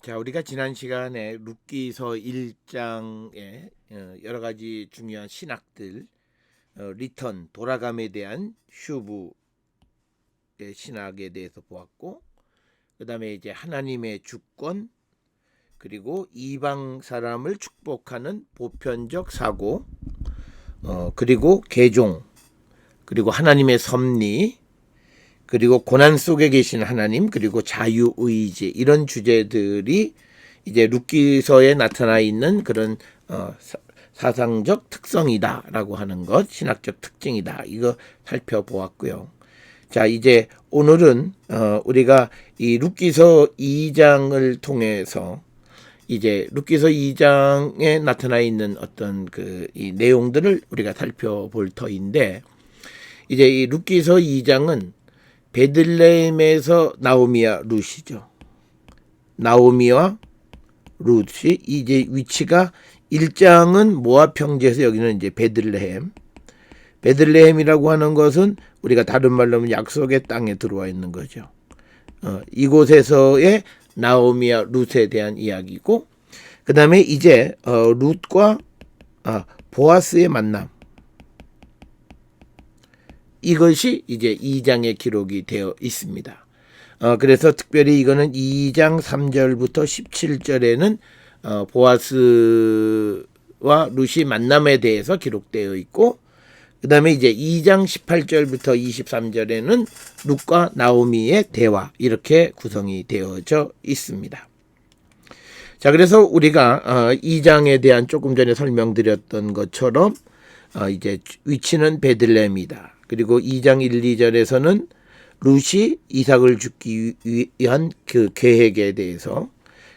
자, 우리가 지난 시간에 룻기서 1장에 여러 가지 중요한 신학들, 리턴, 돌아감에 대한 슈브의 신학에 대해서 보았고, 그 다음에 이제 하나님의 주권, 그리고 이방 사람을 축복하는 보편적 사고, 그리고 개종, 그리고 하나님의 섭리, 그리고 고난 속에 계신 하나님, 그리고 자유의지, 이런 주제들이 이제 룻기서에 나타나 있는 그런 사상적 특성이다라고 하는 것, 신학적 특징이다, 이거 살펴보았고요. 자, 이제 오늘은 우리가 이 룻기서 2장을 통해서 이제 룻기서 2장에 나타나 있는 어떤 이 내용들을 우리가 살펴볼 터인데, 이제 이 룻기서 2장은 베들레헴에서 나오미와 룻이죠. 나오미와 룻이 이제 위치가 1장은 모압 평지에서, 여기는 이제 베들레헴. 베들레헴이라고 하는 것은 우리가 다른 말로 하면 약속의 땅에 들어와 있는 거죠. 이곳에서의 나오미와 룻에 대한 이야기고, 그 다음에 이제 룻과 보아스의 만남, 이것이 이제 2장에 기록이 되어 있습니다. 그래서 특별히 이거는 2장 3절부터 17절에는 보아스와 룻이 만남에 대해서 기록되어 있고, 그 다음에 이제 2장 18절부터 23절에는 룻과 나오미의 대화, 이렇게 구성이 되어져 있습니다. 자, 그래서 우리가 2장에 대한 조금 전에 설명드렸던 것처럼 이제 위치는 베들레헴이다. 그리고 2장 1, 2절에서는 룻이 이삭을 죽기 위한 그 계획에 대해서,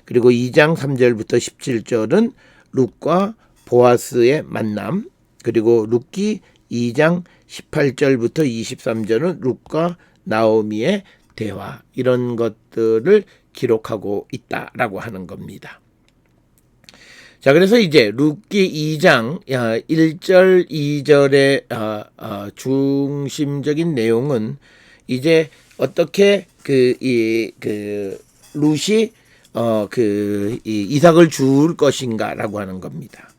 그리고 2장 3절부터 17절은 룻과 보아스의 만남, 그리고 룻기 2장 18절부터 23절은 룻과 나오미의 대화, 이런 것들을 기록하고 있다라고 하는 겁니다. 자, 그래서 이제 룻기 2장 1절 2절의 중심적인 내용은 이제 어떻게 룻이 이삭을 줄 것인가라고 하는 겁니다.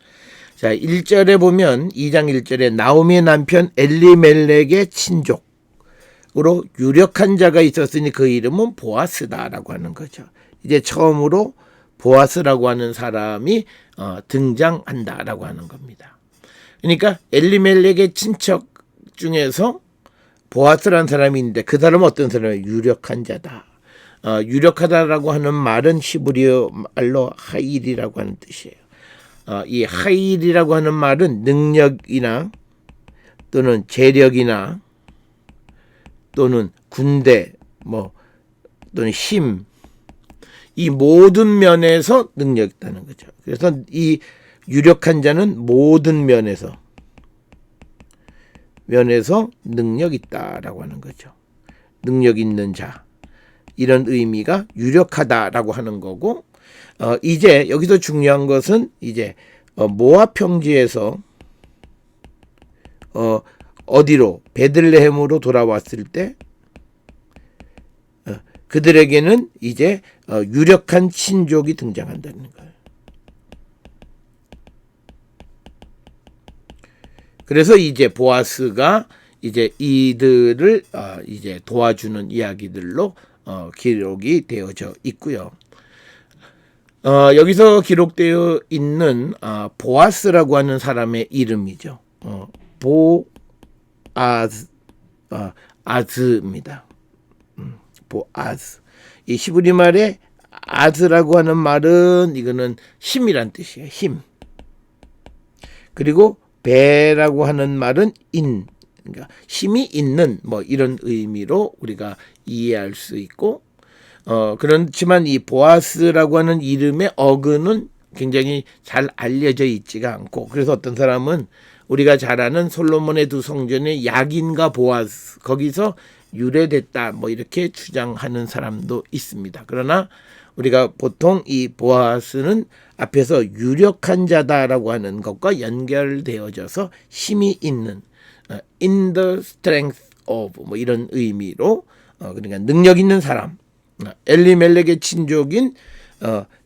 자, 1절에 보면 2장 1절에 나오미의 남편 엘리멜렉의 친족으로 유력한 자가 있었으니 그 이름은 보아스다라고 하는 거죠. 이제 처음으로 보아스라고 하는 사람이 등장한다라고 하는 겁니다. 그러니까 엘리멜렉의 친척 중에서 보아스라는 사람이 있는데, 그 사람은 어떤 사람이에요? 유력한 자다. 유력하다라고 하는 말은 히브리어 말로 하일이라고 하는 뜻이에요. 이 하일이라고 하는 말은 능력이나 또는 재력이나 또는 군대, 또는 힘, 이 모든 면에서 능력이 있다는 거죠. 그래서 이 유력한 자는 모든 면에서 능력이 있다라고 하는 거죠. 능력 있는 자, 이런 의미가 유력하다라고 하는 거고, 이제 여기서 중요한 것은 이제 모압 평지에서 어디로, 베들레헴으로 돌아왔을 때 그들에게는 이제 유력한 친족이 등장한다는 거예요. 그래서 이제 보아스가 이제 이들을 이제 도와주는 이야기들로 기록이 되어져 있고요. 여기서 기록되어 있는 보아스라고 하는 사람의 이름이죠. 아즈입니다. 보아스. 이 히브리 말에 아즈라고 하는 말은 이거는 힘이란 뜻이에요. 힘. 그리고 베라고 하는 말은 그러니까 힘이 있는, 이런 의미로 우리가 이해할 수 있고, 그렇지만 이 보아스라고 하는 이름의 어근은 굉장히 잘 알려져 있지가 않고, 그래서 어떤 사람은 우리가 잘 아는 솔로몬의 두 성전의 야긴과 보아스, 거기서 유래됐다, 이렇게 주장하는 사람도 있습니다. 그러나 우리가 보통 이 보아스는 앞에서 유력한 자다라고 하는 것과 연결되어져서 힘이 있는, in the strength of, 이런 의미로, 그러니까 능력 있는 사람, 엘리멜렉의 친족인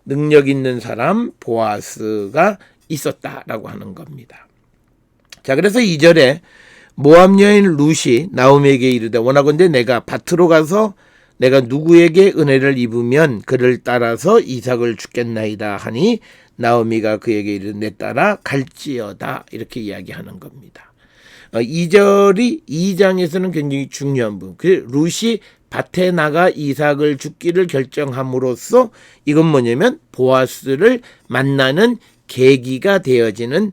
능력 있는 사람 보아스가 있었다라고 하는 겁니다. 자, 그래서 2절에 모압 여인 룻이 나오미에게 이르되 원하건대 내가 밭으로 가서 내가 누구에게 은혜를 입으면 그를 따라서 이삭을 주겠나이다 하니 나오미가 그에게 이르되 내 따라 갈지어다 이렇게 이야기하는 겁니다. 2절이 2장에서는 굉장히 중요한 부분. 그 룻이 밭에 나가 이삭을 죽기를 결정함으로써 이건 뭐냐면 보아스를 만나는 계기가 되어지는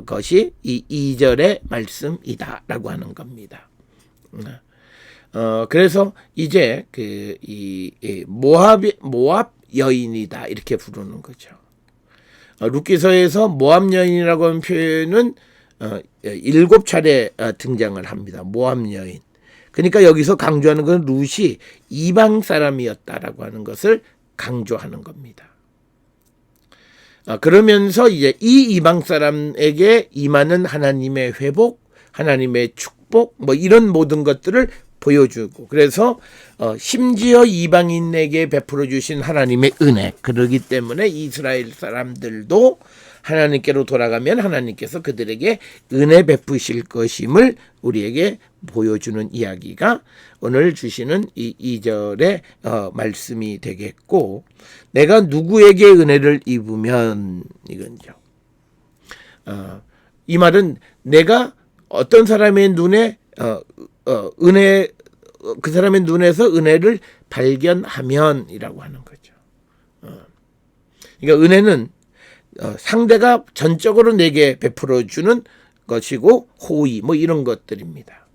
것이 이 2절의 말씀이다라고 하는 겁니다. 그래서 이제 모압 여인이다 이렇게 부르는 거죠. 룻기서에서 모압 여인이라고 하는 표현은 7차례 등장을 합니다. 모압 여인. 그러니까 여기서 강조하는 건 룻이 이방 사람이었다라고 하는 것을 강조하는 겁니다. 그러면서 이제 이 이방 사람에게 임하는 하나님의 회복, 하나님의 축복, 뭐 이런 모든 것들을 보여주고, 그래서 심지어 이방인에게 베풀어 주신 하나님의 은혜, 그러기 때문에 이스라엘 사람들도 하나님께로 돌아가면 하나님께서 그들에게 은혜 베푸실 것임을 우리에게 보여주는 이야기가 오늘 주시는 이 2절의 말씀이 되겠고, 내가 누구에게 은혜를 입으면 이건죠. 이 말은 내가 어떤 사람의 눈에 은혜, 그 사람의 눈에서 은혜를 발견하면이라고 하는 거죠. 그러니까 은혜는 상대가 전적으로 내게 베풀어 주는 것이고 호의 뭐 이런 것들입니다.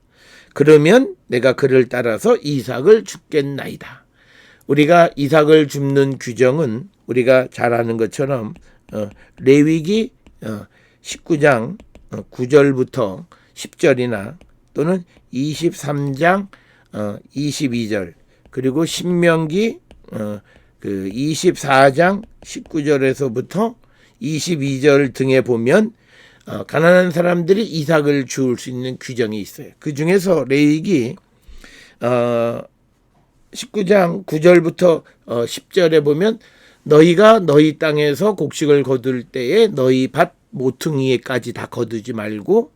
그러면 내가 그를 따라서 이삭을 줍겠나이다. 우리가 이삭을 줍는 규정은 우리가 잘 아는 것처럼 레위기 19장 9절부터 10절이나 또는 23장 22절 그리고 신명기 24장 19절에서부터 22절 등에 보면 가난한 사람들이 이삭을 주울 수 있는 규정이 있어요. 그 중에서 레위기 19장 9절부터 10절에 보면 너희가 너희 땅에서 곡식을 거둘 때에 너희 밭 모퉁이에까지 다 거두지 말고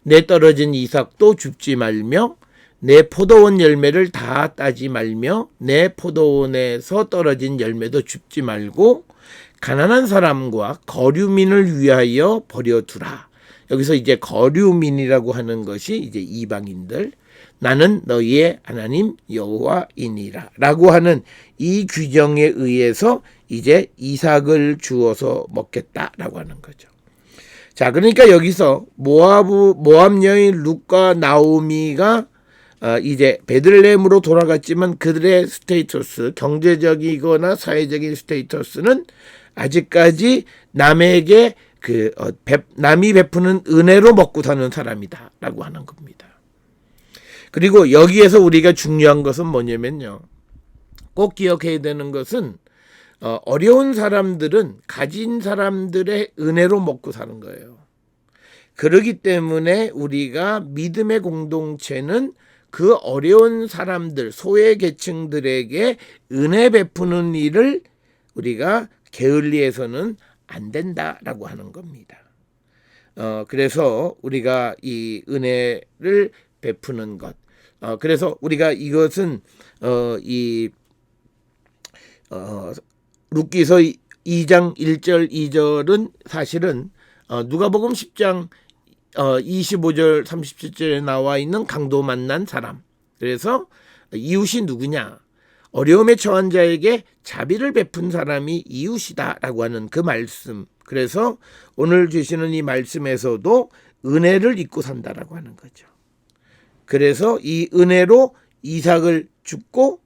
내 떨어진 이삭도 줍지 말며 내 포도원 열매를 다 따지 말며 내 포도원에서 떨어진 열매도 줍지 말고 가난한 사람과 거류민을 위하여 버려두라. 여기서 이제 거류민이라고 하는 것이 이제 이방인들, 나는 너희의 하나님 여호와이니라 라고 하는 이 규정에 의해서 이제 이삭을 주어서 먹겠다라고 하는 거죠. 자, 그러니까 여기서 모압 여인 룻과 나오미가 이제 베들레헴으로 돌아갔지만 그들의 스테이터스, 경제적이거나 사회적인 스테이터스는 아직까지 남에게 남이 베푸는 은혜로 먹고 사는 사람이다라고 하는 겁니다. 그리고 여기에서 우리가 중요한 것은 뭐냐면요. 꼭 기억해야 되는 것은 어려운 사람들은 가진 사람들의 은혜로 먹고 사는 거예요. 그렇기 때문에 우리가 믿음의 공동체는 그 어려운 사람들, 소외 계층들에게 은혜 베푸는 일을 우리가 게을리해서는 안 된다라고 하는 겁니다. 그래서 우리가 이 은혜를 베푸는 것. 그래서 우리가 이것은 룻기서 2장 1절 2절은 사실은 누가복음 10장 25절 37절에 나와 있는 강도 만난 사람. 그래서 이웃이 누구냐? 어려움에 처한 자에게 자비를 베푼 사람이 이웃이다라고 하는 그 말씀. 그래서 오늘 주시는 이 말씀에서도 은혜를 입고 산다라고 하는 거죠. 그래서 이 은혜로 이삭을 줍고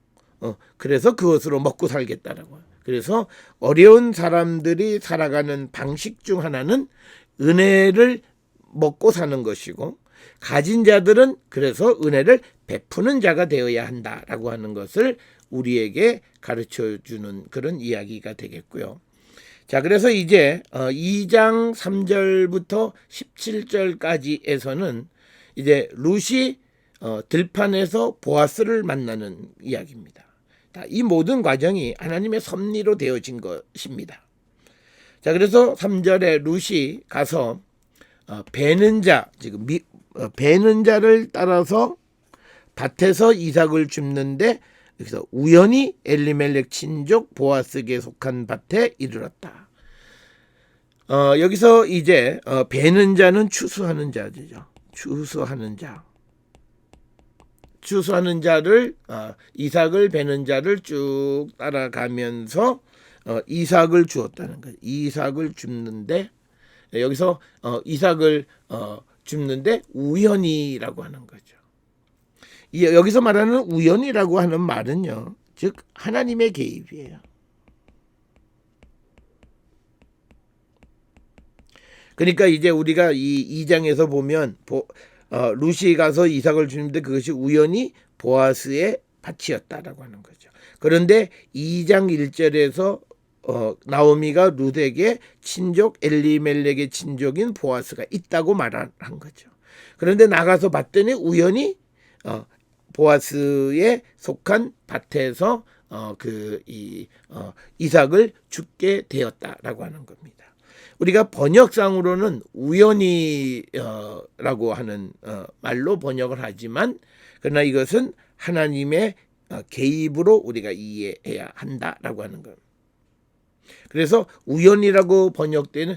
그래서 그것으로 먹고 살겠다라고. 그래서 어려운 사람들이 살아가는 방식 중 하나는 은혜를 먹고 사는 것이고, 가진 자들은 그래서 은혜를 베푸는 자가 되어야 한다라고 하는 것을 우리에게 가르쳐주는 그런 이야기가 되겠고요. 자, 그래서 이제 2장 3절부터 17절까지에서는 이제 룻이 들판에서 보아스를 만나는 이야기입니다. 이루었다. 이 모든 과정이 하나님의 섭리로 되어진 것입니다. 자, 그래서 3절에 룻이 가서 베는 자, 지금 베는 자를 따라서 밭에서 이삭을 줍는데 여기서 우연히 엘리멜렉 친족 보아스에게 속한 밭에 이르렀다. 여기서 이제 베는 자는 추수하는 자죠. 추수하는 자. 추수하는 자를 이삭을 베는 자를 쭉 따라가면서 이삭을 주었다는 거예요. 이삭을 줍는데 여기서 이삭을 줍는데 우연이라고 하는 거죠. 여기서 말하는 우연이라고 하는 말은요, 즉 하나님의 개입이에요. 그러니까 이제 우리가 이 2장에서 보면 룻이 가서 이삭을 주는데 그것이 우연히 보아스의 밭이었다라고 하는 거죠. 그런데 2장 1절에서 나오미가 룻에게 친족 엘리멜렉의 친족인 보아스가 있다고 말한 거죠. 그런데 나가서 봤더니 우연히 보아스에 속한 밭에서 이삭을 죽게 되었다라고 하는 겁니다. 우리가 번역상으로는 우연히라고 하는 말로 번역을 하지만 그러나 이것은 하나님의 개입으로 우리가 이해해야 한다라고 하는 겁니다. 그래서 우연이라고 번역되는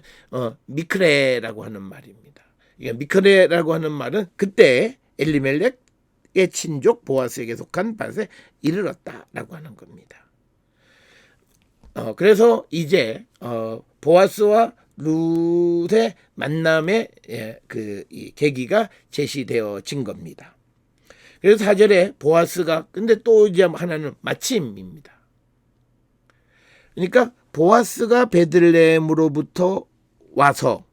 미크레라고 하는 말입니다. 미크레라고 하는 말은 그때 엘리멜렉의 친족 보아스에게 속한 밭에 이르렀다라고 하는 겁니다. 그래서 이제 보아스와 룻의 만남의 이 계기가 제시되어진 겁니다. 그래서 4절에 보아스가 근데 또 이제 하나는 마침입니다. 그러니까 보아스가 베들레헴으로부터 와서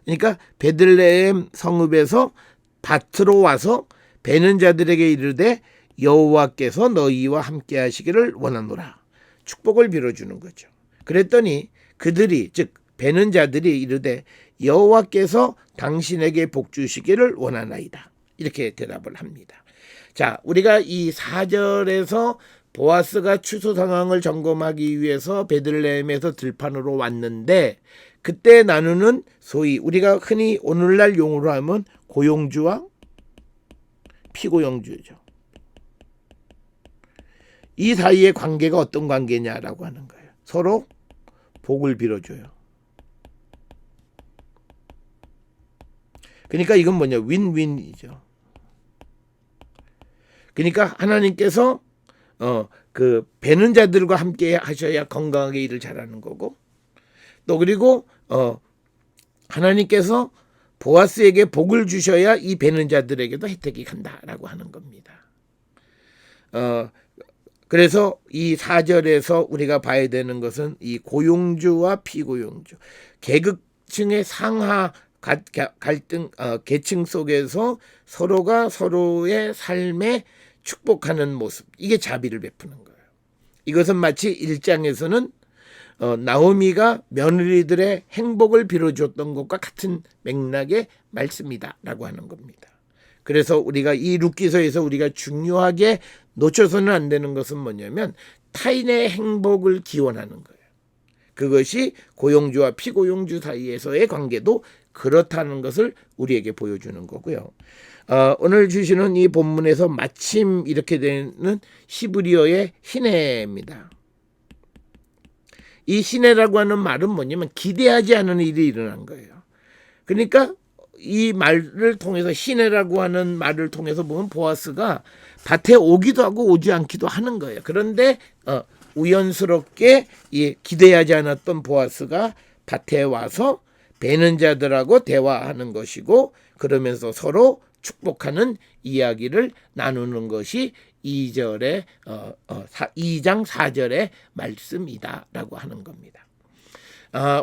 그러니까 베들레헴 성읍에서 밭으로 와서 베는 자들에게 이르되 여호와께서 너희와 함께 하시기를 원하노라. 축복을 빌어주는 거죠. 그랬더니 그들이 즉 베는 자들이 이르되 여호와께서 당신에게 복 주시기를 원하나이다. 이렇게 대답을 합니다. 자, 우리가 이 4절에서 보아스가 추수 상황을 점검하기 위해서 베들레헴에서 들판으로 왔는데 그때 나누는 소위 우리가 흔히 오늘날 용어로 하면 고용주와 피고용주죠. 이 사이의 관계가 어떤 관계냐라고 하는 거예요. 서로 복을 빌어줘요. 그러니까 이건 뭐냐, 윈윈이죠. 그러니까 하나님께서 그 베는 자들과 함께 하셔야 건강하게 일을 잘하는 거고 또 그리고 하나님께서 보아스에게 복을 주셔야 이 베는 자들에게도 혜택이 간다라고 하는 겁니다. 그래서 이 4절에서 우리가 봐야 되는 것은 이 고용주와 피고용주 계급층의 상하 갈등 계층 속에서 서로가 서로의 삶에 축복하는 모습, 이게 자비를 베푸는 거예요. 이것은 마치 1장에서는 나오미가 며느리들의 행복을 빌어줬던 것과 같은 맥락의 말씀이다라고 하는 겁니다. 그래서 우리가 이 룻기서에서 우리가 중요하게 놓쳐서는 안 되는 것은 뭐냐면 타인의 행복을 기원하는 거예요. 그것이 고용주와 피고용주 사이에서의 관계도 그렇다는 것을 우리에게 보여주는 거고요. 오늘 주시는 이 본문에서 마침 이렇게 되는 히브리어의 히네입니다. 이 히네라고 하는 말은 뭐냐면 기대하지 않은 일이 일어난 거예요. 그러니까 이 말을 통해서 히네라고 하는 말을 통해서 보면 보아스가 밭에 오기도 하고 오지 않기도 하는 거예요. 그런데 우연스럽게 기대하지 않았던 보아스가 밭에 와서 베는 자들하고 대화하는 것이고 그러면서 서로 축복하는 이야기를 나누는 것이 2장 4절의 말씀이다라고 하는 겁니다.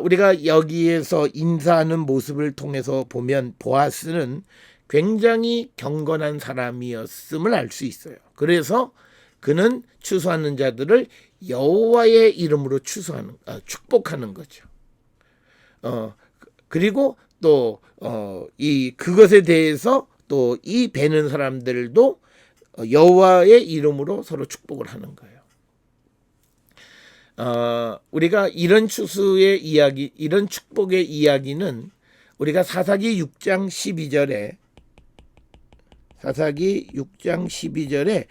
우리가 여기에서 인사하는 모습을 통해서 보면 보아스는 굉장히 경건한 사람이었음을 알 수 있어요. 그래서 그는 추수하는 자들을 여호와의 이름으로 축복하는 거죠. 그리고 또 그것에 대해서 또 이 베는 사람들도 여호와의 이름으로 서로 축복을 하는 거예요. 우리가 이런 추수의 이야기, 이런 축복의 이야기는 우리가 사사기 6장 12절에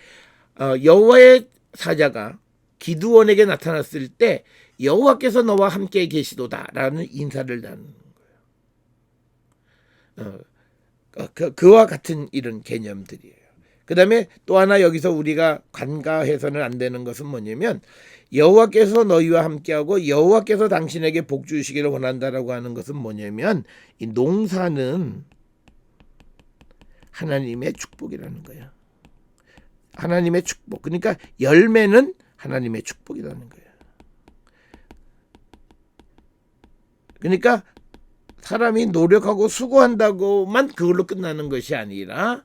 여호와의 사자가 기드온에게 나타났을 때 여호와께서 너와 함께 계시도다라는 인사를 나누는 거예요. 그와 같은 이런 개념들이에요. 그 다음에 또 하나 여기서 우리가 간과해서는 안 되는 것은 뭐냐면 여호와께서 너희와 함께하고 여호와께서 당신에게 복 주시기를 원한다라고 하는 것은 뭐냐면 이 농사는 하나님의 축복이라는 거예요. 하나님의 축복. 그러니까 열매는 하나님의 축복이라는 거예요. 그러니까 사람이 노력하고 수고한다고만 그걸로 끝나는 것이 아니라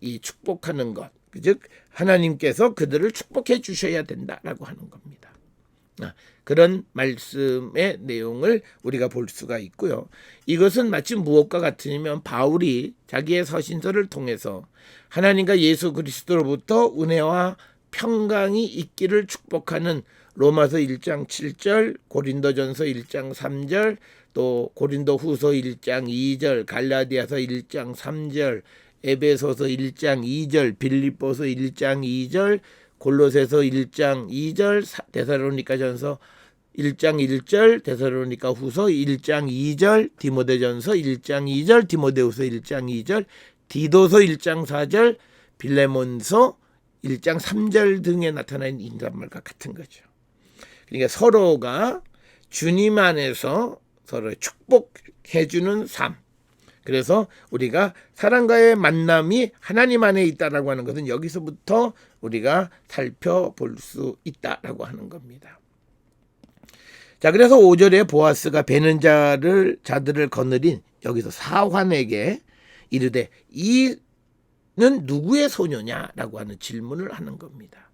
이 축복하는 것, 즉 하나님께서 그들을 축복해 주셔야 된다라고 하는 겁니다. 그런 말씀의 내용을 우리가 볼 수가 있고요. 이것은 마치 무엇과 같으냐면 바울이 자기의 서신서를 통해서 하나님과 예수 그리스도로부터 은혜와 평강이 있기를 축복하는 로마서 1장 7절, 고린도전서 1장 3절, 또 고린도후서 1장 2절, 갈라디아서 1장 3절, 에베소서 1장 2절, 빌립보서 1장 2절, 골로새서 1장 2절, 데살로니가전서 1장 1절, 데살로니가 후서 1장 2절, 디모데전서 1장 2절, 디모데후서 1장 2절, 디도서 1장 4절, 빌레몬서 1장 3절 등에 나타난 인사말과 같은 거죠. 그러니까 서로가 주님 안에서 서로 축복해주는 삶. 그래서 우리가 사람과의 만남이 하나님 안에 있다라고 하는 것은 여기서부터 우리가 살펴볼 수 있다라고 하는 겁니다. 자, 그래서 5절에 보아스가 베는 자들을 거느린 여기서 사환에게 이르되 이는 누구의 소녀냐라고 하는 질문을 하는 겁니다.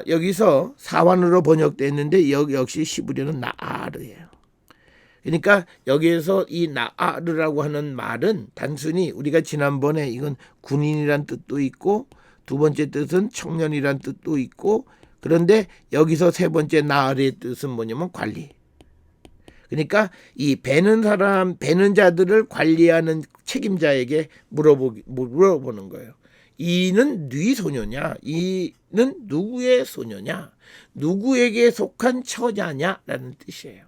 여기서 사환으로 번역됐는데 역시 히브리어는 나아르예요. 그러니까 여기에서 이 나아르라고 하는 말은 단순히 우리가 지난번에 이건 군인이란 뜻도 있고 두 번째 뜻은 청년이란 뜻도 있고 그런데 여기서 세 번째 나아르의 뜻은 뭐냐면 관리. 그러니까 이 베는 자들을 관리하는 책임자에게 물어보는 거예요. 이는 네 소녀냐? 이는 누구의 소녀냐? 누구에게 속한 처자냐라는 뜻이에요.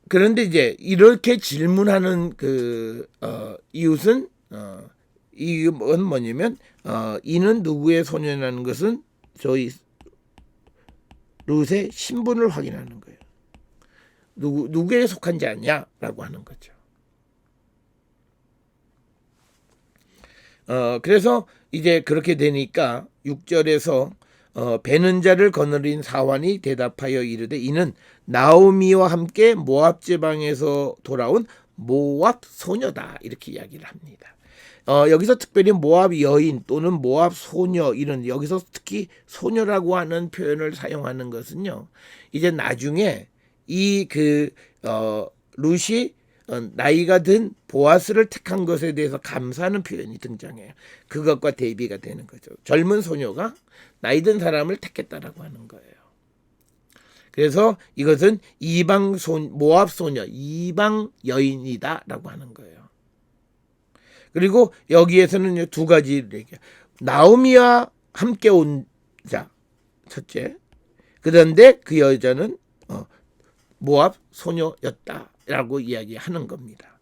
그런데 이제 이렇게 질문하는 이웃은 이건 뭐냐면 이는 누구의 소녀라는 것은 저희 룻의 신분을 확인하는 거예요. 누구에 속한 자냐라고 하는 거죠. 그래서 이제 그렇게 되니까 6절에서 베는 자를 거느린 사환이 대답하여 이르되 이는 나오미와 함께 모압 지방에서 돌아온 모압 소녀다 이렇게 이야기를 합니다. 여기서 특별히 모압 여인 또는 모압 소녀 이런 여기서 특히 소녀라고 하는 표현을 사용하는 것은요. 이제 나중에 이 룻이 나이가 든 보아스를 택한 것에 대해서 감사하는 표현이 등장해요. 그것과 대비가 되는 거죠. 젊은 소녀가 나이 든 사람을 택했다라고 하는 거예요. 그래서 이것은 모압 소녀, 이방 여인이다라고 하는 거예요. 그리고 여기에서는 두 가지를 얘기해요. 나오미와 함께 온 자, 첫째. 그런데 그 여자는 모압 소녀였다라고 이야기하는 겁니다.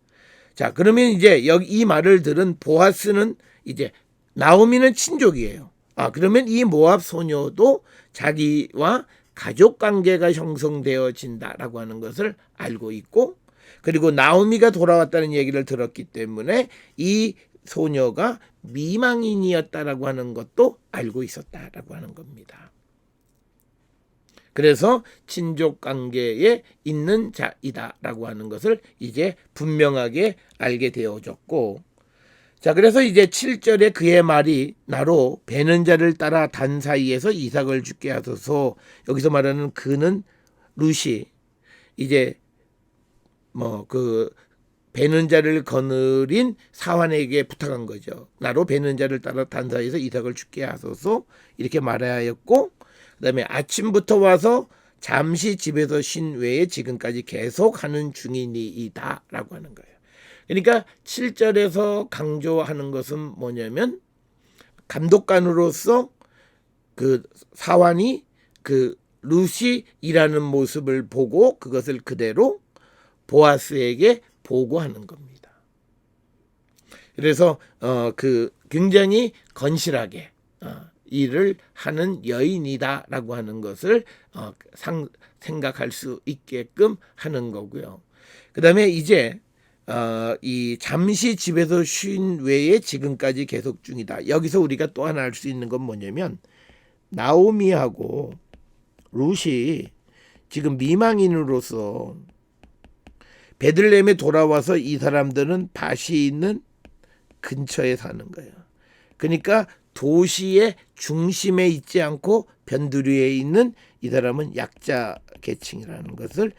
자, 그러면 이제 여기 이 말을 들은 보아스는 이제 나오미는 친족이에요. 그러면 이 모압 소녀도 자기와 가족 관계가 형성되어진다라고 하는 것을 알고 있고 그리고 나오미가 돌아왔다는 얘기를 들었기 때문에 이 소녀가 미망인이었다라고 하는 것도 알고 있었다라고 하는 겁니다. 그래서 친족 관계에 있는 자이다라고 하는 것을 이제 분명하게 알게 되어졌고 자, 그래서 이제 7절에 그의 말이 나로 베는 자를 따라 단 사이에서 이삭을 죽게 하소서. 여기서 말하는 그는 룻이 이제 베는 자를 거느린 사환에게 부탁한 거죠. 나로 베는 자를 따라 단사해서 이삭을 죽게 하소서 이렇게 말하였고, 그다음에 아침부터 와서 잠시 집에서 쉰 외에 지금까지 계속 하는 중이니이다 라고 하는 거예요. 그러니까 7절에서 강조하는 것은 뭐냐면, 감독관으로서 그 사환이 그 룻이 일하는 모습을 보고 그것을 그대로 보아스에게 보고하는 겁니다. 그래서 그 굉장히 건실하게 일을 하는 여인이다라고 하는 것을 생각할 수 있게끔 하는 거고요. 그다음에 이제 이 잠시 집에서 쉰 외에 지금까지 계속 중이다. 여기서 우리가 또 하나 알 수 있는 건 뭐냐면, 나오미하고 룻이 지금 미망인으로서 베들레헴에 돌아와서 이 사람들은 밭이 있는 근처에 사는 거예요. 그러니까 도시의 중심에 있지 않고 변두리에 있는 이 사람은 약자 계층이라는 것을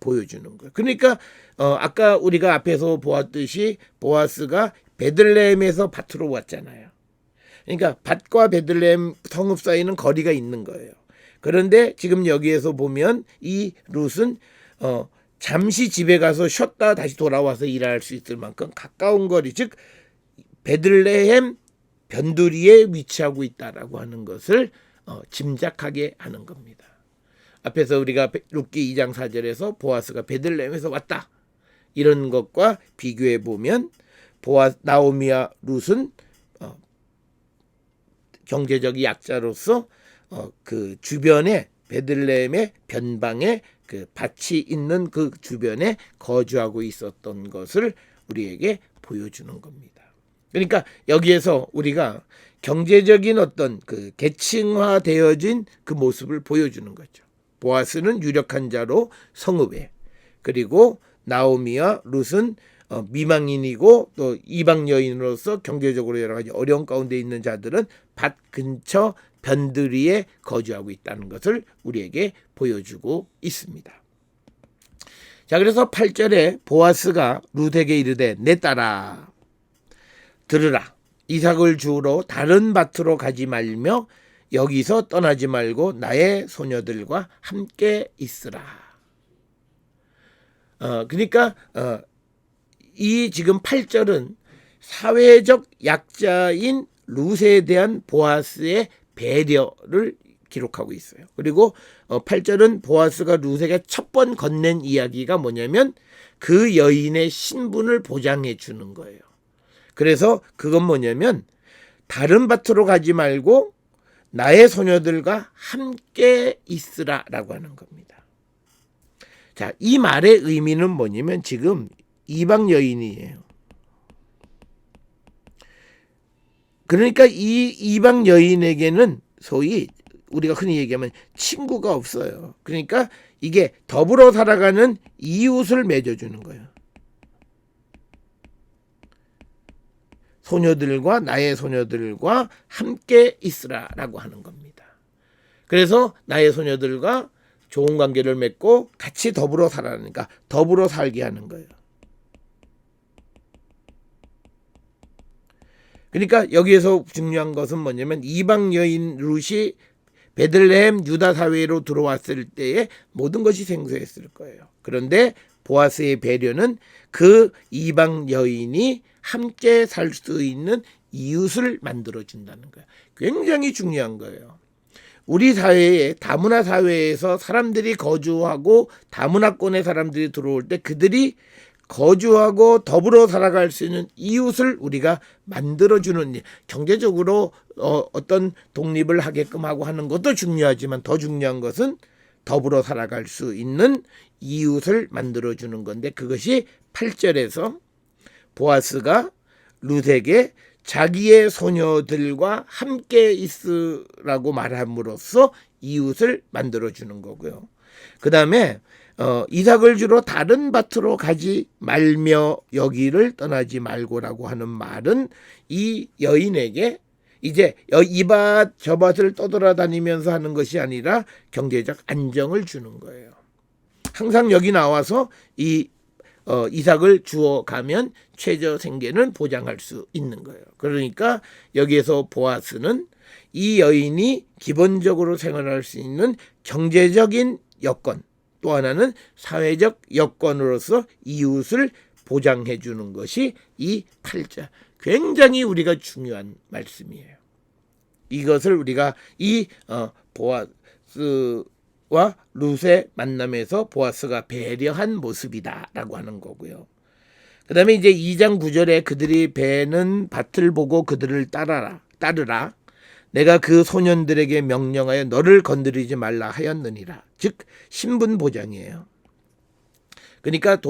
보여주는 거예요. 그러니까 아까 우리가 앞에서 보았듯이 보아스가 베들레헴에서 밭으로 왔잖아요. 그러니까 밭과 베들레헴 성읍 사이는 거리가 있는 거예요. 그런데 지금 여기에서 보면 이 룻은 잠시 집에 가서 쉬었다 다시 돌아와서 일할 수 있을 만큼 가까운 거리, 즉 베들레헴 변두리에 위치하고 있다라고 하는 것을 짐작하게 하는 겁니다. 앞에서 우리가 룻기 2장 4절에서 보아스가 베들레헴에서 왔다 이런 것과 비교해 보면 나오미와 룻은 경제적 약자로서 그 주변에 베들레헴의 변방에 그 밭이 있는 그 주변에 거주하고 있었던 것을 우리에게 보여주는 겁니다. 그러니까 여기에서 우리가 경제적인 어떤 그 계층화되어진 그 모습을 보여주는 거죠. 보아스는 유력한 자로 성읍에, 그리고 나오미와 룻은 미망인이고 또 이방 여인으로서 경제적으로 여러 가지 어려운 가운데 있는 자들은 밭 근처 변두리에 거주하고 있다는 것을 우리에게 보여주고 있습니다. 자, 그래서 8절에 보아스가 룻에게 이르되 내 딸아 들으라, 이삭을 주우러 다른 밭으로 가지 말며 여기서 떠나지 말고 나의 소녀들과 함께 있으라. 그러니까 이 지금 8절은 사회적 약자인 룻에 대한 보아스의 배려를 기록하고 있어요. 그리고 8절은 보아스가 룻에게 첫 번 건넨 이야기가 뭐냐면 그 여인의 신분을 보장해 주는 거예요. 그래서 그건 뭐냐면 다른 밭으로 가지 말고 나의 소녀들과 함께 있으라라고 하는 겁니다. 자, 이 말의 의미는 뭐냐면 지금 이방 여인이에요. 그러니까 이 이방 여인에게는 소위 우리가 흔히 얘기하면 친구가 없어요. 그러니까 이게 더불어 살아가는 이웃을 맺어주는 거예요. 소녀들과 나의 소녀들과 함께 있으라라고 하는 겁니다. 그래서 나의 소녀들과 좋은 관계를 맺고 같이 더불어 살아니까 더불어 살게 하는 거예요. 그러니까 여기에서 중요한 것은 뭐냐면 이방 여인 룻이 베들레헴 유다 사회로 들어왔을 때에 모든 것이 생소했을 거예요. 그런데 보아스의 배려는 그 이방 여인이 함께 살 수 있는 이웃을 만들어준다는 거예요. 굉장히 중요한 거예요. 우리 사회에 다문화 사회에서 사람들이 거주하고 다문화권의 사람들이 들어올 때 그들이 거주하고 더불어 살아갈 수 있는 이웃을 우리가 만들어주는 일, 경제적으로 어떤 독립을 하게끔 하고 하는 것도 중요하지만 더 중요한 것은 더불어 살아갈 수 있는 이웃을 만들어주는 건데, 그것이 8절에서 보아스가 룻에게 자기의 소녀들과 함께 있으라고 말함으로써 이웃을 만들어주는 거고요. 그 다음에 이삭을 주러 다른 밭으로 가지 말며 여기를 떠나지 말고라고 하는 말은 이 여인에게 이제 이 밭 저 밭을 떠돌아다니면서 하는 것이 아니라 경제적 안정을 주는 거예요. 항상 여기 나와서 이 이삭을 주어 가면 최저 생계는 보장할 수 있는 거예요. 그러니까 여기에서 보아스는 이 여인이 기본적으로 생활할 수 있는 경제적인 여건, 또 하나는 사회적 여건으로서 이웃을 보장해 주는 것이 이 8절. 굉장히 우리가 중요한 말씀이에요. 이것을 우리가 이 보아스와 룻의 만남에서 보아스가 배려한 모습이다라고 하는 거고요. 그 다음에 이제 2장 9절에 그들이 베는 밭을 보고 그들을 따르라. 내가 그 소년들에게 명령하여 너를 건드리지 말라 하였느니라. 즉 신분 보장이에요. 그러니까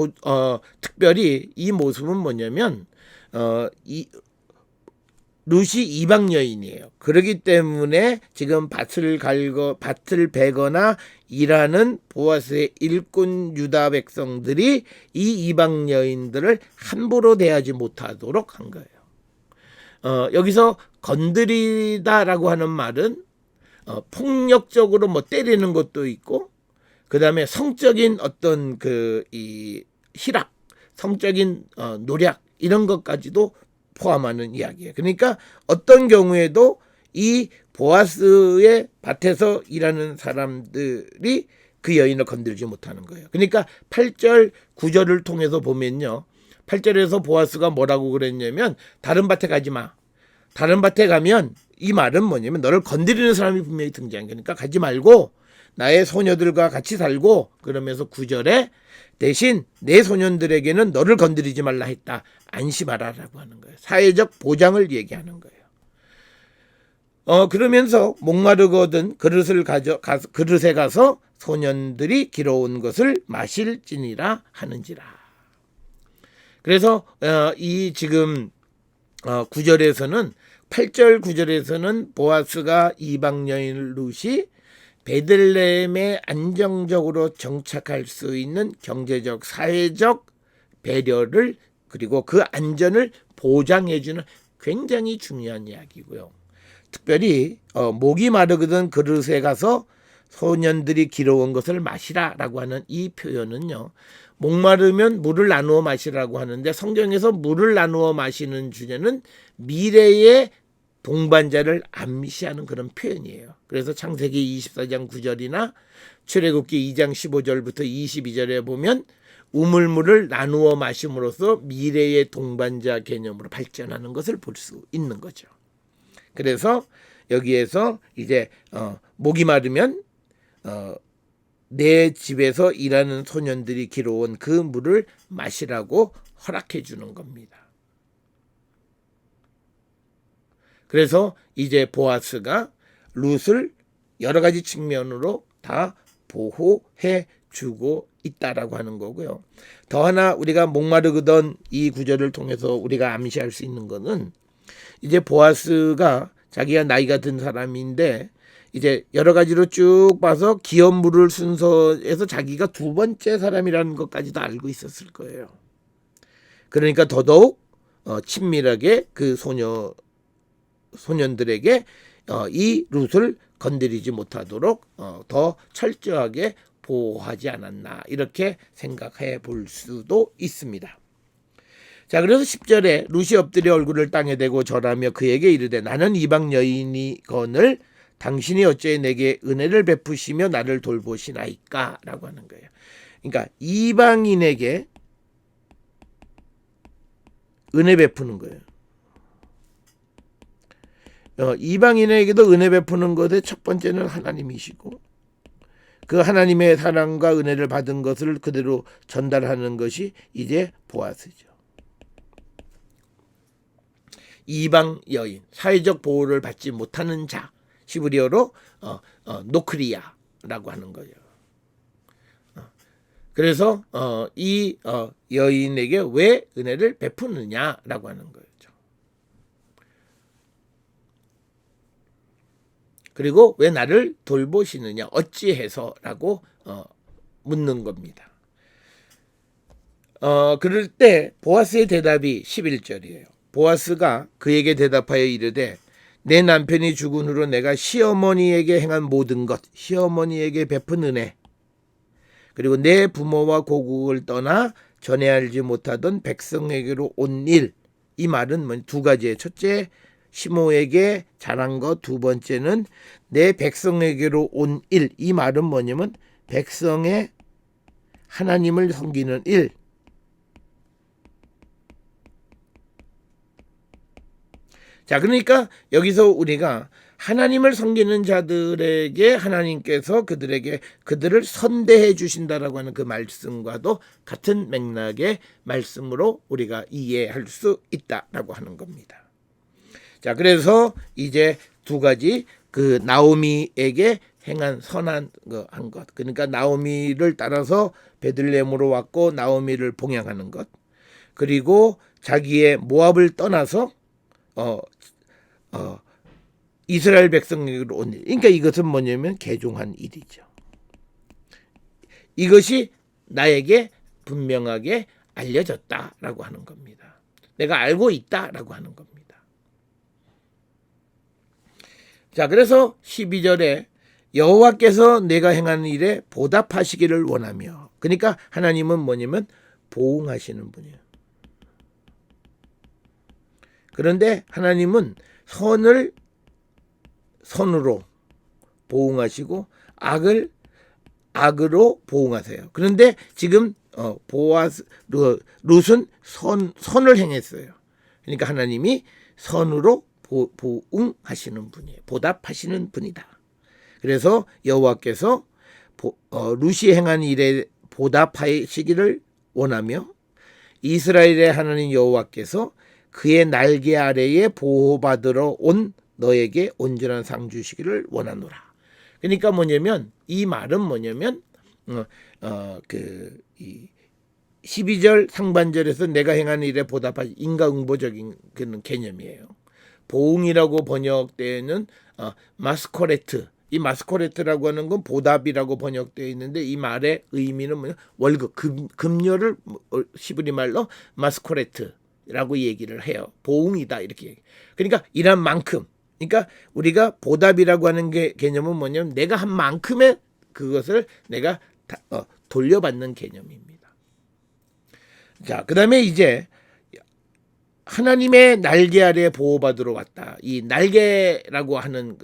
특별히 이 모습은 뭐냐면 룻이 이방 여인이에요. 그렇기 때문에 지금 밭을 베거나 일하는 보아스의 일꾼 유다 백성들이 이 이방 여인들을 함부로 대하지 못하도록 한 거예요. 여기서 건드리다라고 하는 말은 폭력적으로 뭐 때리는 것도 있고, 그 다음에 성적인 어떤 이 희락, 성적인 노력 이런 것까지도 포함하는 이야기예요. 그러니까 어떤 경우에도 이 보아스의 밭에서 일하는 사람들이 그 여인을 건들지 못하는 거예요. 그러니까 8절 9절을 통해서 보면요, 8절에서 보아스가 뭐라고 그랬냐면 다른 밭에 가지 마. 다른 밭에 가면 이 말은 뭐냐면 너를 건드리는 사람이 분명히 등장해. 그러니까 가지 말고 나의 소녀들과 같이 살고, 그러면서 9절에 대신 내 소년들에게는 너를 건드리지 말라 했다. 안심하라라고 하는 거예요. 사회적 보장을 얘기하는 거예요. 그러면서 목마르거든 그릇에 가서 소년들이 길어온 것을 마실지니라 하는지라. 그래서 이 지금 9절에서는 8절 9절에서는 보아스가 이방 여인 룻이 베들레헴에 안정적으로 정착할 수 있는 경제적, 사회적 배려를, 그리고 그 안전을 보장해주는 굉장히 중요한 이야기고요. 특별히 목이 마르거든 그릇에 가서 소년들이 길어온 것을 마시라라고 하는 이 표현은요, 목마르면 물을 나누어 마시라고 하는데, 성경에서 물을 나누어 마시는 주제는 미래의 동반자를 암시하는 그런 표현이에요. 그래서 창세기 24장 9절이나 출애굽기 2장 15절부터 22절에 보면 우물물을 나누어 마심으로써 미래의 동반자 개념으로 발전하는 것을 볼 수 있는 거죠. 그래서 여기에서 이제 목이 마르면 내 집에서 일하는 소년들이 길어온 그 물을 마시라고 허락해 주는 겁니다. 그래서 이제 보아스가 룻을 여러 가지 측면으로 다 보호해 주고 있다라고 하는 거고요. 더 하나 우리가 목마르거든 이 구절을 통해서 우리가 암시할 수 있는 거는, 이제 보아스가 자기가 나이가 든 사람인데 이제 여러 가지로 쭉 봐서 기업 물을 순서에서 자기가 두 번째 사람이라는 것까지도 알고 있었을 거예요. 그러니까 더더욱 친밀하게 그 소년들에게 이 룻을 건드리지 못하도록 더 철저하게 보호하지 않았나, 이렇게 생각해 볼 수도 있습니다. 자, 그래서 10절에 룻이 엎드려 얼굴을 땅에 대고 절하며 그에게 이르되 나는 이방 여인이거늘 당신이 어찌 내게 은혜를 베푸시며 나를 돌보시나이까 라고 하는 거예요. 그러니까 이방인에게 은혜 베푸는 거예요. 이방인에게도 은혜 베푸는 것의 첫 번째는 하나님이시고, 그 하나님의 사랑과 은혜를 받은 것을 그대로 전달하는 것이 이제 보아스죠. 이방 여인, 사회적 보호를 받지 못하는 자, 히브리어로 노크리아라고 하는 거예요. 그래서 이 여인에게 왜 은혜를 베푸느냐라고 하는 거죠. 그리고 왜 나를 돌보시느냐, 어찌해서라고 묻는 겁니다. 그럴 때 보아스의 대답이 11절이에요. 보아스가 그에게 대답하여 이르되 내 남편이 죽은 후로 내가 시어머니에게 행한 모든 것, 시어머니에게 베푼 은혜, 그리고 내 부모와 고국을 떠나 전에 알지 못하던 백성에게로 온 일. 이 말은 뭐 두 가지예요. 첫째, 시므에게 잘한 것. 두 번째는 내 백성에게로 온 일. 이 말은 뭐냐면 백성의 하나님을 섬기는 일. 자, 그러니까 여기서 우리가 하나님을 섬기는 자들에게 하나님께서 그들을 선대해 주신다라고 하는 그 말씀과도 같은 맥락의 말씀으로 우리가 이해할 수 있다라고 하는 겁니다. 자, 그래서 이제 두 가지, 그 나오미에게 행한 선한 한 것, 그러니까 나오미를 따라서 베들레헴으로 왔고 나오미를 봉양하는 것, 그리고 자기의 모압을 떠나서 이스라엘 백성에게로 온 일. 그러니까 이것은 뭐냐면 개종한 일이죠. 이것이 나에게 분명하게 알려졌다라고 하는 겁니다. 내가 알고 있다라고 하는 겁니다. 자, 그래서 12절에 여호와께서 내가 행하는 일에 보답하시기를 원하며, 그러니까 하나님은 뭐냐면 보응하시는 분이에요. 그런데 하나님은 선으로 보응하시고 악을 악으로 보응하세요. 그런데 지금 룻은 선을 행했어요. 그러니까 하나님이 선으로 보응하시는 분이에요. 보답하시는 분이다. 그래서 여호와께서 룻이 행한 일에 보답하시기를 원하며 이스라엘의 하나님 여호와께서 그의 날개 아래에 보호받으러 온 너에게 온전한 상 주시기를 원하노라. 그러니까 뭐냐면 이 말은 뭐냐면 이 12절 상반절에서 내가 행하는 일에 보답하시 인과응보적인 그런 개념이에요. 보응이라고 번역되는 마스코레트. 이 마스코레트라고 하는 건 보답이라고 번역되어 있는데 이 말의 의미는 뭐냐? 월급, 급료를 시브리 말로 마스코레트라고 얘기를 해요. 보응이다 이렇게. 그러니까 일한 만큼. 그러니까 우리가 보답이라고 하는 개념은 뭐냐면 내가 한 만큼의 그것을 내가 돌려받는 개념입니다. 자, 그다음에 이제 하나님의 날개 아래 보호받으러 왔다. 이 날개라고 하는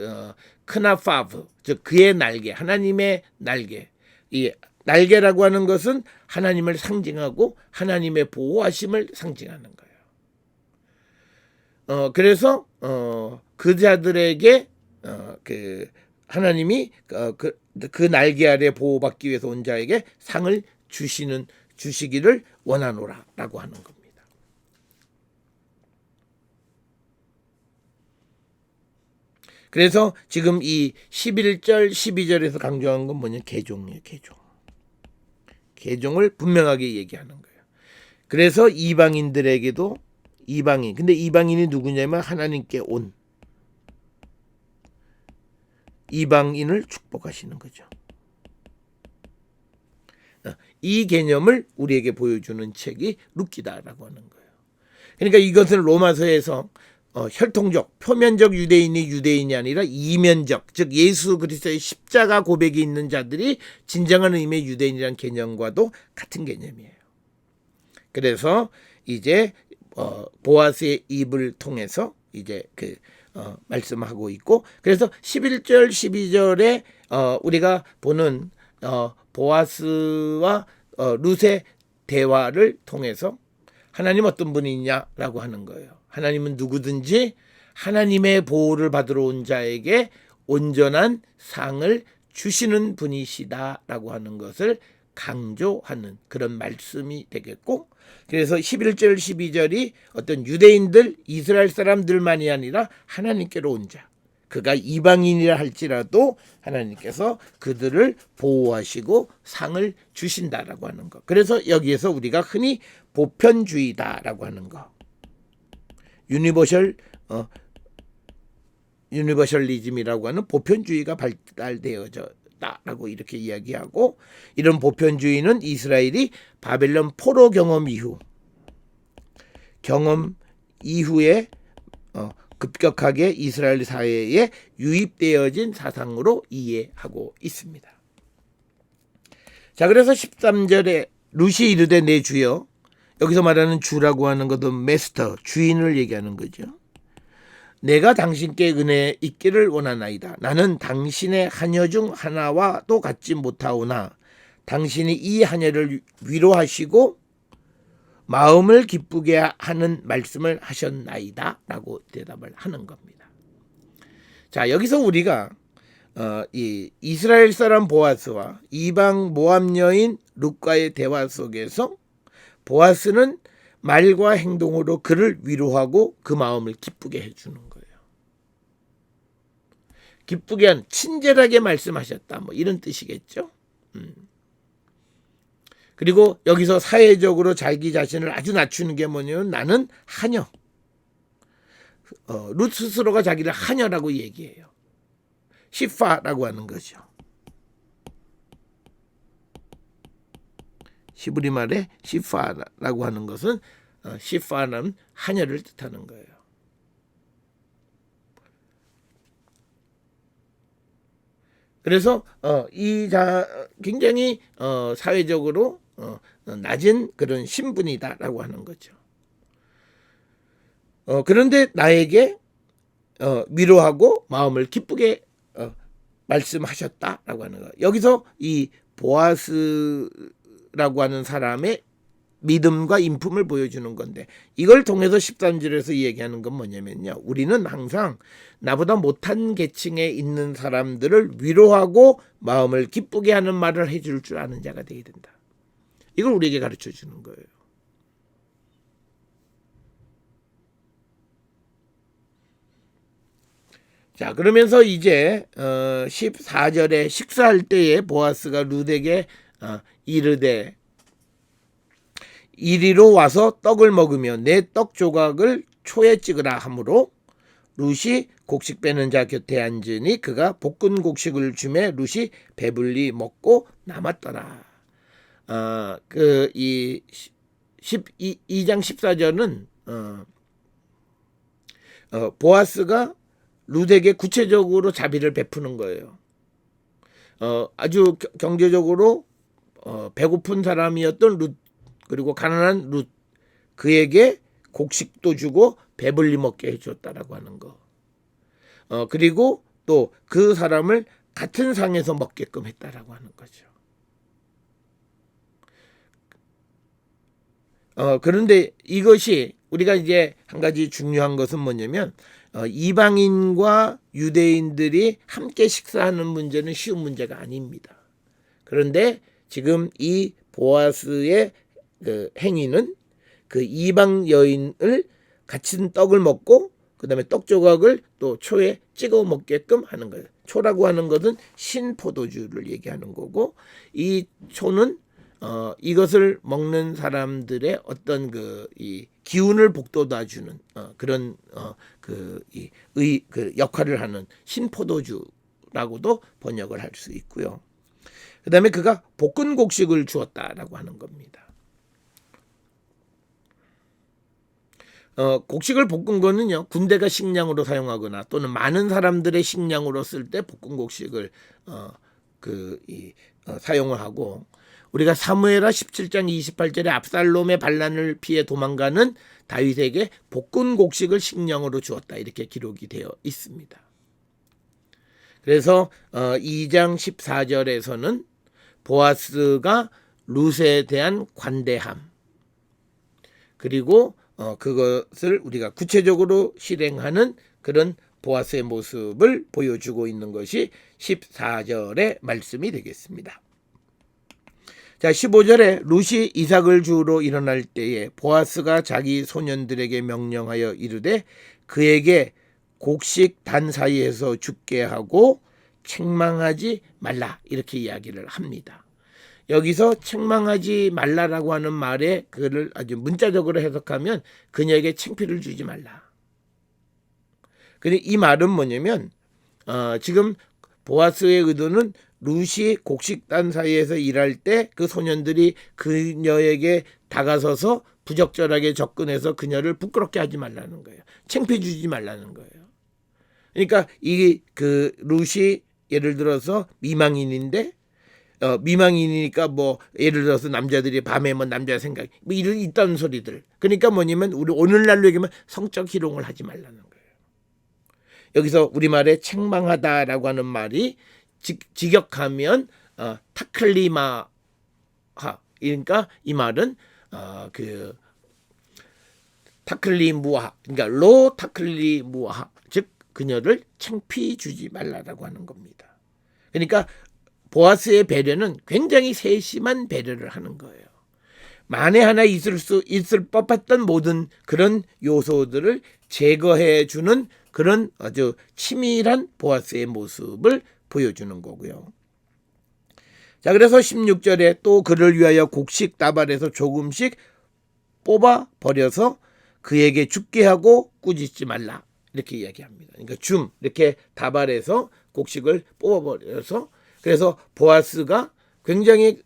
크나파브, 즉 그의 날개, 하나님의 날개. 이 날개라고 하는 것은 하나님을 상징하고 하나님의 보호하심을 상징하는 거예요. 그래서 그 자들에게 하나님이 그 날개 아래 보호받기 위해서 온 자에게 상을 주시기를 원하노라라고 하는 겁니다. 그래서 지금 이 11절, 12절에서 강조한 건 뭐냐? 개종이에요, 개종. 개종을 분명하게 얘기하는 거예요. 그래서 이방인들에게도 근데 이방인이 누구냐면 하나님께 온 이방인을 축복하시는 거죠. 이 개념을 우리에게 보여주는 책이 룻기다라고 하는 거예요. 그러니까 이것은 로마서에서 혈통적, 표면적 유대인이 아니라 이면적, 즉 예수 그리스도의 십자가 고백이 있는 자들이 진정한 의미의 유대인이라는 개념과도 같은 개념이에요. 그래서 이제 보아스의 입을 통해서 이제 말씀하고 있고, 그래서 11절, 12절에 우리가 보는 보아스와 룻의 대화를 통해서 하나님 어떤 분이냐라고 하는 거예요. 하나님은 누구든지 하나님의 보호를 받으러 온 자에게 온전한 상을 주시는 분이시다라고 하는 것을 강조하는 그런 말씀이 되겠고, 그래서 11절 12절이 어떤 유대인들 이스라엘 사람들만이 아니라 하나님께로 온 자, 그가 이방인이라 할지라도 하나님께서 그들을 보호하시고 상을 주신다라고 하는 것. 그래서 여기에서 우리가 흔히 보편주의다라고 하는 것, 유니버셜리즘이라고 하는 보편주의가 발달되어졌다라고 이렇게 이야기하고, 이런 보편주의는 이스라엘이 바벨론 포로 경험 이후에 급격하게 이스라엘 사회에 유입되어진 사상으로 이해하고 있습니다. 자, 그래서 13절에 룻이 이르되 내 주여 여기서 말하는 주라고 하는 것은 마스터, 주인을 얘기하는 거죠. 내가 당신께 은혜 있기를 원하나이다. 나는 당신의 하녀 중 하나와도 같지 못하오나 당신이 이 하녀를 위로하시고 마음을 기쁘게 하는 말씀을 하셨나이다 라고 대답을 하는 겁니다. 자, 여기서 우리가 이 이스라엘 사람 보아스와 이방 모압 여인 룻과의 대화 속에서 보아스는 말과 행동으로 그를 위로하고 그 마음을 기쁘게 해주는 거예요. 기쁘게 한, 친절하게 말씀하셨다, 뭐 이런 뜻이겠죠. 그리고 여기서 사회적으로 자기 자신을 아주 낮추는 게 뭐냐면 나는 하녀. 룻 스스로가 자기를 하녀라고 얘기해요. 시파라고 하는 거죠. 히브리 말에 시파라고 하는 것은 시파는 하녀를 뜻하는 거예요. 그래서 굉장히 사회적으로 낮은 그런 신분이다라고 하는 거죠. 그런데 나에게 위로하고 마음을 기쁘게 말씀하셨다라고 하는 거예요. 여기서 이 보아스라고 하는 사람의 믿음과 인품을 보여주는 건데, 이걸 통해서 13절에서 얘기하는 건 뭐냐면요, 우리는 항상 나보다 못한 계층에 있는 사람들을 위로하고 마음을 기쁘게 하는 말을 해줄 줄 아는 자가 되어야 된다. 이걸 우리에게 가르쳐 주는 거예요. 자, 그러면서 이제 14절에 식사할 때에 보아스가 룻에게 이르되 이리로 와서 떡을 먹으며 내 떡 조각을 초에 찍으라 하므로 룻이 곡식 빼는 자 곁에 앉으니 그가 볶은 곡식을 주매 룻이 배불리 먹고 남았더라. 이 2장 14절은 보아스가 룻에게 구체적으로 자비를 베푸는 거예요. 아주 경제적으로 배고픈 사람이었던 룻, 그리고 가난한 룻, 그에게 곡식도 주고 배불리 먹게 해줬다라고 하는 거. 그리고 또 그 사람을 같은 상에서 먹게끔 했다라고 하는 거죠. 그런데 이것이 우리가 이제 한 가지 중요한 것은 뭐냐면 이방인과 유대인들이 함께 식사하는 문제는 쉬운 문제가 아닙니다. 그런데 지금 이 보아스의 그 행위는 그 이방 여인을 같이 떡을 먹고 그다음에 떡 조각을 또 초에 찍어 먹게끔 하는 거예요. 초라고 하는 것은 신포도주를 얘기하는 거고, 이 초는 이것을 먹는 사람들의 어떤 이 기운을 북돋아주는 그런 그 역할을 하는 신포도주라고도 번역을 할 수 있고요. 그다음에 그가 볶은 곡식을 주었다라고 하는 겁니다. 곡식을 볶은 거는요, 군대가 식량으로 사용하거나 또는 많은 사람들의 식량으로 쓸 때 볶은 곡식을 사용을 하고, 우리가 사무엘하 17장 28절에 압살롬의 반란을 피해 도망가는 다윗에게 볶은 곡식을 식량으로 주었다, 이렇게 기록이 되어 있습니다. 그래서 2장 14절에서는 보아스가 룻에 대한 관대함, 그리고 그것을 우리가 구체적으로 실행하는 그런 보아스의 모습을 보여주고 있는 것이 14절의 말씀이 되겠습니다. 자, 15절에 룻이 이삭을 주우러 일어날 때에 보아스가 자기 소년들에게 명령하여 이르되 그에게 곡식 단 사이에서 죽게 하고 책망하지 말라, 이렇게 이야기를 합니다. 여기서 책망하지 말라라고 하는 말에 그를 아주 문자적으로 해석하면 그녀에게 창피를 주지 말라. 근데 이 말은 뭐냐면 지금 보아스의 의도는 룻이 곡식단 사이에서 일할 때 그 소년들이 그녀에게 다가서서 부적절하게 접근해서 그녀를 부끄럽게 하지 말라는 거예요. 창피 주지 말라는 거예요. 그러니까 룻이 예를 들어서 미망인인데 미망인이니까 뭐 예를 들어서 남자들이 밤에 뭐 남자 생각 뭐 이런 있다는 소리들. 그러니까 뭐냐면 우리 오늘날로 얘기하면 성적 희롱을 하지 말라는 거예요. 여기서 우리말에 책망하다라고 하는 말이 직역하면 타클리마하. 그러니까 이 말은 그 타클리무하, 그러니까 로 타클리무하, 즉 그녀를 창피히 주지 말라라고 하는 겁니다. 그러니까 보아스의 배려는 굉장히 세심한 배려를 하는 거예요. 만에 하나 있을 법했던 모든 그런 요소들을 제거해 주는 그런 아주 치밀한 보아스의 모습을 보여주는 거고요. 자, 그래서 16절에 또 그를 위하여 곡식 다발에서 조금씩 뽑아 버려서 그에게 죽게 하고 꾸짖지 말라, 이렇게 이야기합니다. 그러니까 이렇게 다발에서 곡식을 뽑아 버려서, 그래서 보아스가 굉장히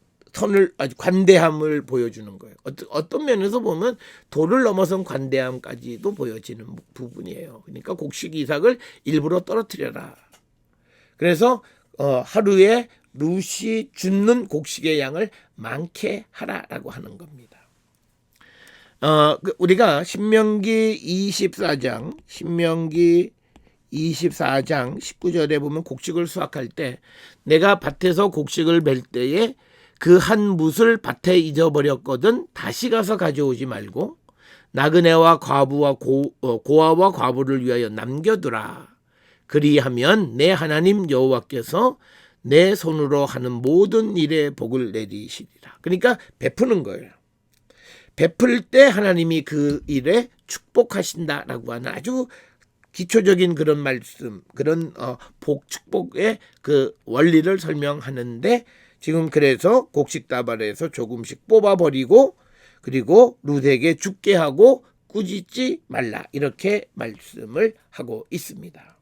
아주 관대함을 보여주는 거예요. 어떤 면에서 보면 도를 넘어선 관대함까지도 보여지는 부분이에요. 그러니까 곡식 이삭을 일부러 떨어뜨려라. 그래서 하루에 룻이 줍는 곡식의 양을 많게 하라라고 하는 겁니다. 우리가 신명기 24장 19절에 보면 곡식을 수확할 때 내가 밭에서 곡식을 멜 때에 그 한 뭇을 밭에 잊어버렸거든 다시 가서 가져오지 말고 나그네와 과부와 고아와 과부를 위하여 남겨두라. 그리하면 내 하나님 여호와께서 내 손으로 하는 모든 일에 복을 내리시리라. 그러니까 베푸는 거예요. 베풀 때 하나님이 그 일에 축복하신다라고 하는 아주 기초적인 그런 말씀, 그런 축복의 그 원리를 설명하는데, 지금 그래서 곡식 다발에서 조금씩 뽑아버리고 그리고 룻에게 죽게 하고 꾸짖지 말라, 이렇게 말씀을 하고 있습니다.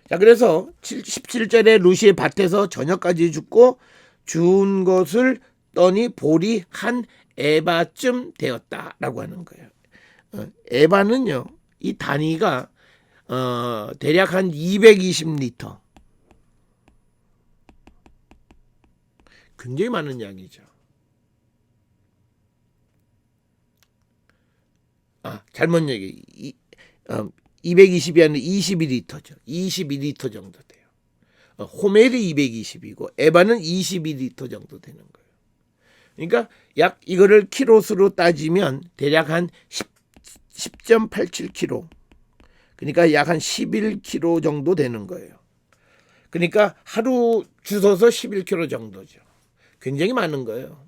자, 그래서 17절에 룻이 밭에서 저녁까지 죽고 준 것을 떠니 볼이 한 에바쯤 되었다라고 하는 거예요. 에바는요, 이 단위가 대략 한 220리터, 굉장히 많은 양이죠. 잘못 얘기. 220이 아니라 22리터죠. 22리터 정도 돼요. 호멜이 220이고 에바는 22리터 정도 되는 거예요. 그러니까 약 이거를 키로수로 따지면 대략 한 10.87kg. 그러니까 약 한 11kg 정도 되는 거예요. 그러니까 하루 주워서 11kg 정도죠. 굉장히 많은 거예요.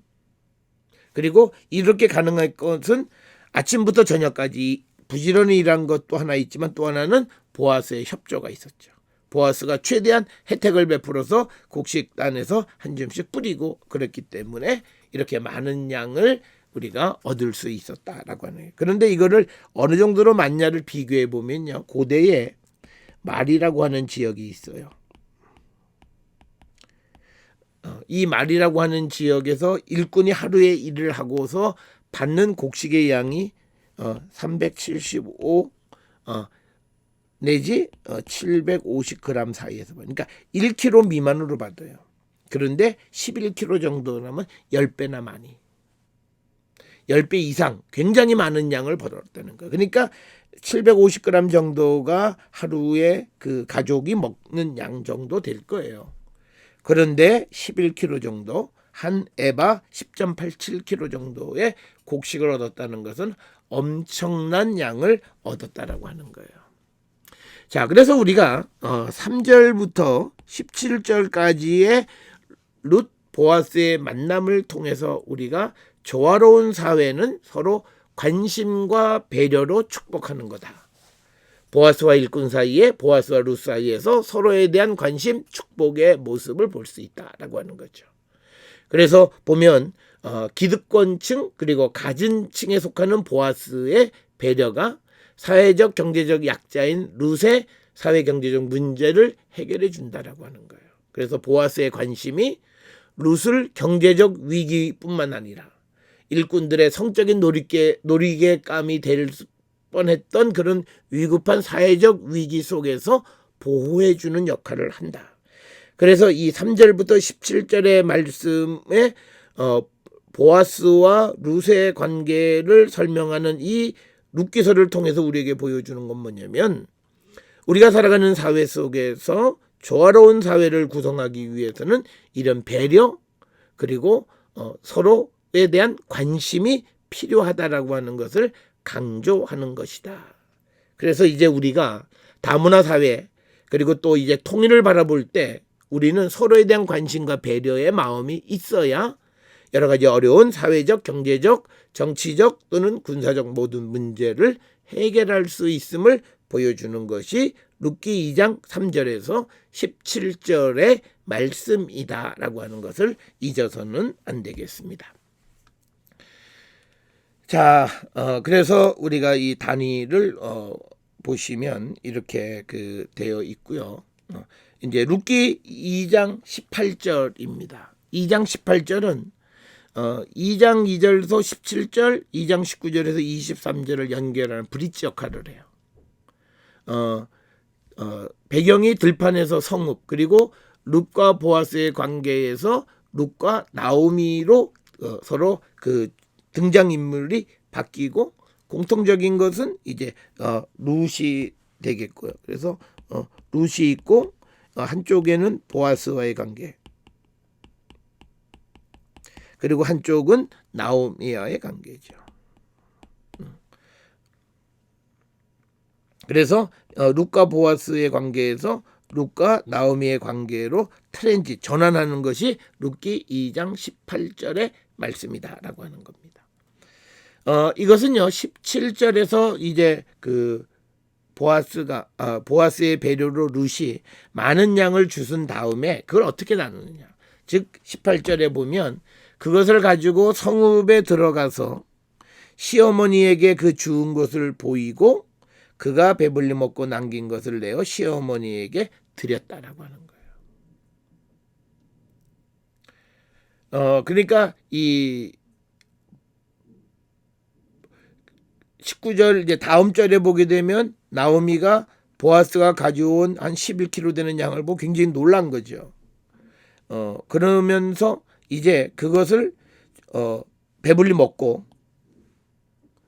그리고 이렇게 가능할 것은 아침부터 저녁까지 부지런히 일한 것도 하나 있지만 또 하나는 보아스의 협조가 있었죠. 보아스가 최대한 혜택을 베풀어서 곡식단에서 한 줌씩 뿌리고 그랬기 때문에 이렇게 많은 양을 우리가 얻을 수 있었다라고 하는 거예요. 그런데 이거를 어느 정도로 많냐를 비교해 보면요, 고대에 말이라고 하는 지역이 있어요. 이 말이라고 하는 지역에서 일꾼이 하루에 일을 하고서 받는 곡식의 양이 375 내지 750g 사이에서, 그러니까 1kg 미만으로 받아요. 그런데 11kg 정도라면 10배나 많이, 10배 이상 굉장히 많은 양을 벌었다는 거예요. 그러니까 750g 정도가 하루에 그 가족이 먹는 양 정도 될 거예요. 그런데 11kg 정도, 한 에바 10.87kg 정도의 곡식을 얻었다는 것은 엄청난 양을 얻었다라고 하는 거예요. 자, 그래서 우리가 3절부터 17절까지의 룻 보아스의 만남을 통해서 우리가 조화로운 사회는 서로 관심과 배려로 축복하는 거다. 보아스와 일꾼 사이에, 보아스와 룻 사이에서 서로에 대한 관심, 축복의 모습을 볼 수 있다라고 하는 거죠. 그래서 보면 기득권층 그리고 가진 층에 속하는 보아스의 배려가 사회적 경제적 약자인 룻의 사회 경제적 문제를 해결해 준다라고 하는 거예요. 그래서 보아스의 관심이 룻을 경제적 위기뿐만 아니라 일꾼들의 성적인 놀이개감이 될 뻔했던 그런 위급한 사회적 위기 속에서 보호해 주는 역할을 한다. 그래서 이 3절부터 17절의 말씀에 보아스와 룻의 관계를 설명하는 이 룻기서를 통해서 우리에게 보여주는 건 뭐냐면, 우리가 살아가는 사회 속에서 조화로운 사회를 구성하기 위해서는 이런 배려, 그리고 서로에 대한 관심이 필요하다라고 하는 것을 강조하는 것이다. 그래서 이제 우리가 다문화 사회, 그리고 또 이제 통일을 바라볼 때 우리는 서로에 대한 관심과 배려의 마음이 있어야 여러 가지 어려운 사회적, 경제적, 정치적 또는 군사적 모든 문제를 해결할 수 있음을 보여주는 것이 룻기 2장 3절에서 17절의 말씀이다라고 하는 것을 잊어서는 안 되겠습니다. 자, 그래서 우리가 이 단위를 보시면 이렇게 되어 있고요. 이제 룻기 2장 18절입니다. 2장 18절은 2장 2절에서 17절, 2장 19절에서 23절을 연결하는 브릿지 역할을 해요. 배경이 들판에서 성읍, 그리고 룻과 보아스의 관계에서 룻과 나오미로 서로 그 등장인물이 바뀌고, 공통적인 것은 이제 룻이 되겠고요. 그래서 룻이 있고 한쪽에는 보아스와의 관계, 그리고 한쪽은 나오미와의 관계죠. 그래서 룻과 보아스의 관계에서 룻과 나오미의 관계로 트랜짓, 전환하는 것이 룻기 2장 18절의 말씀이다라고 하는 겁니다. 이것은요 17절에서 이제 보아스의 배려로 룻이 많은 양을 주순 다음에 그걸 어떻게 나누느냐. 즉 18절에 보면 그것을 가지고 성읍에 들어가서 시어머니에게 그 주운 것을 보이고 그가 배불리 먹고 남긴 것을 내어 시어머니에게 드렸다라고 하는 거예요. 그러니까 이 19절 이제 다음 절에 보게 되면 나오미가 보아스가 가져온 한 11kg 되는 양을 보고 굉장히 놀란 거죠. 그러면서 이제 그것을 배불리 먹고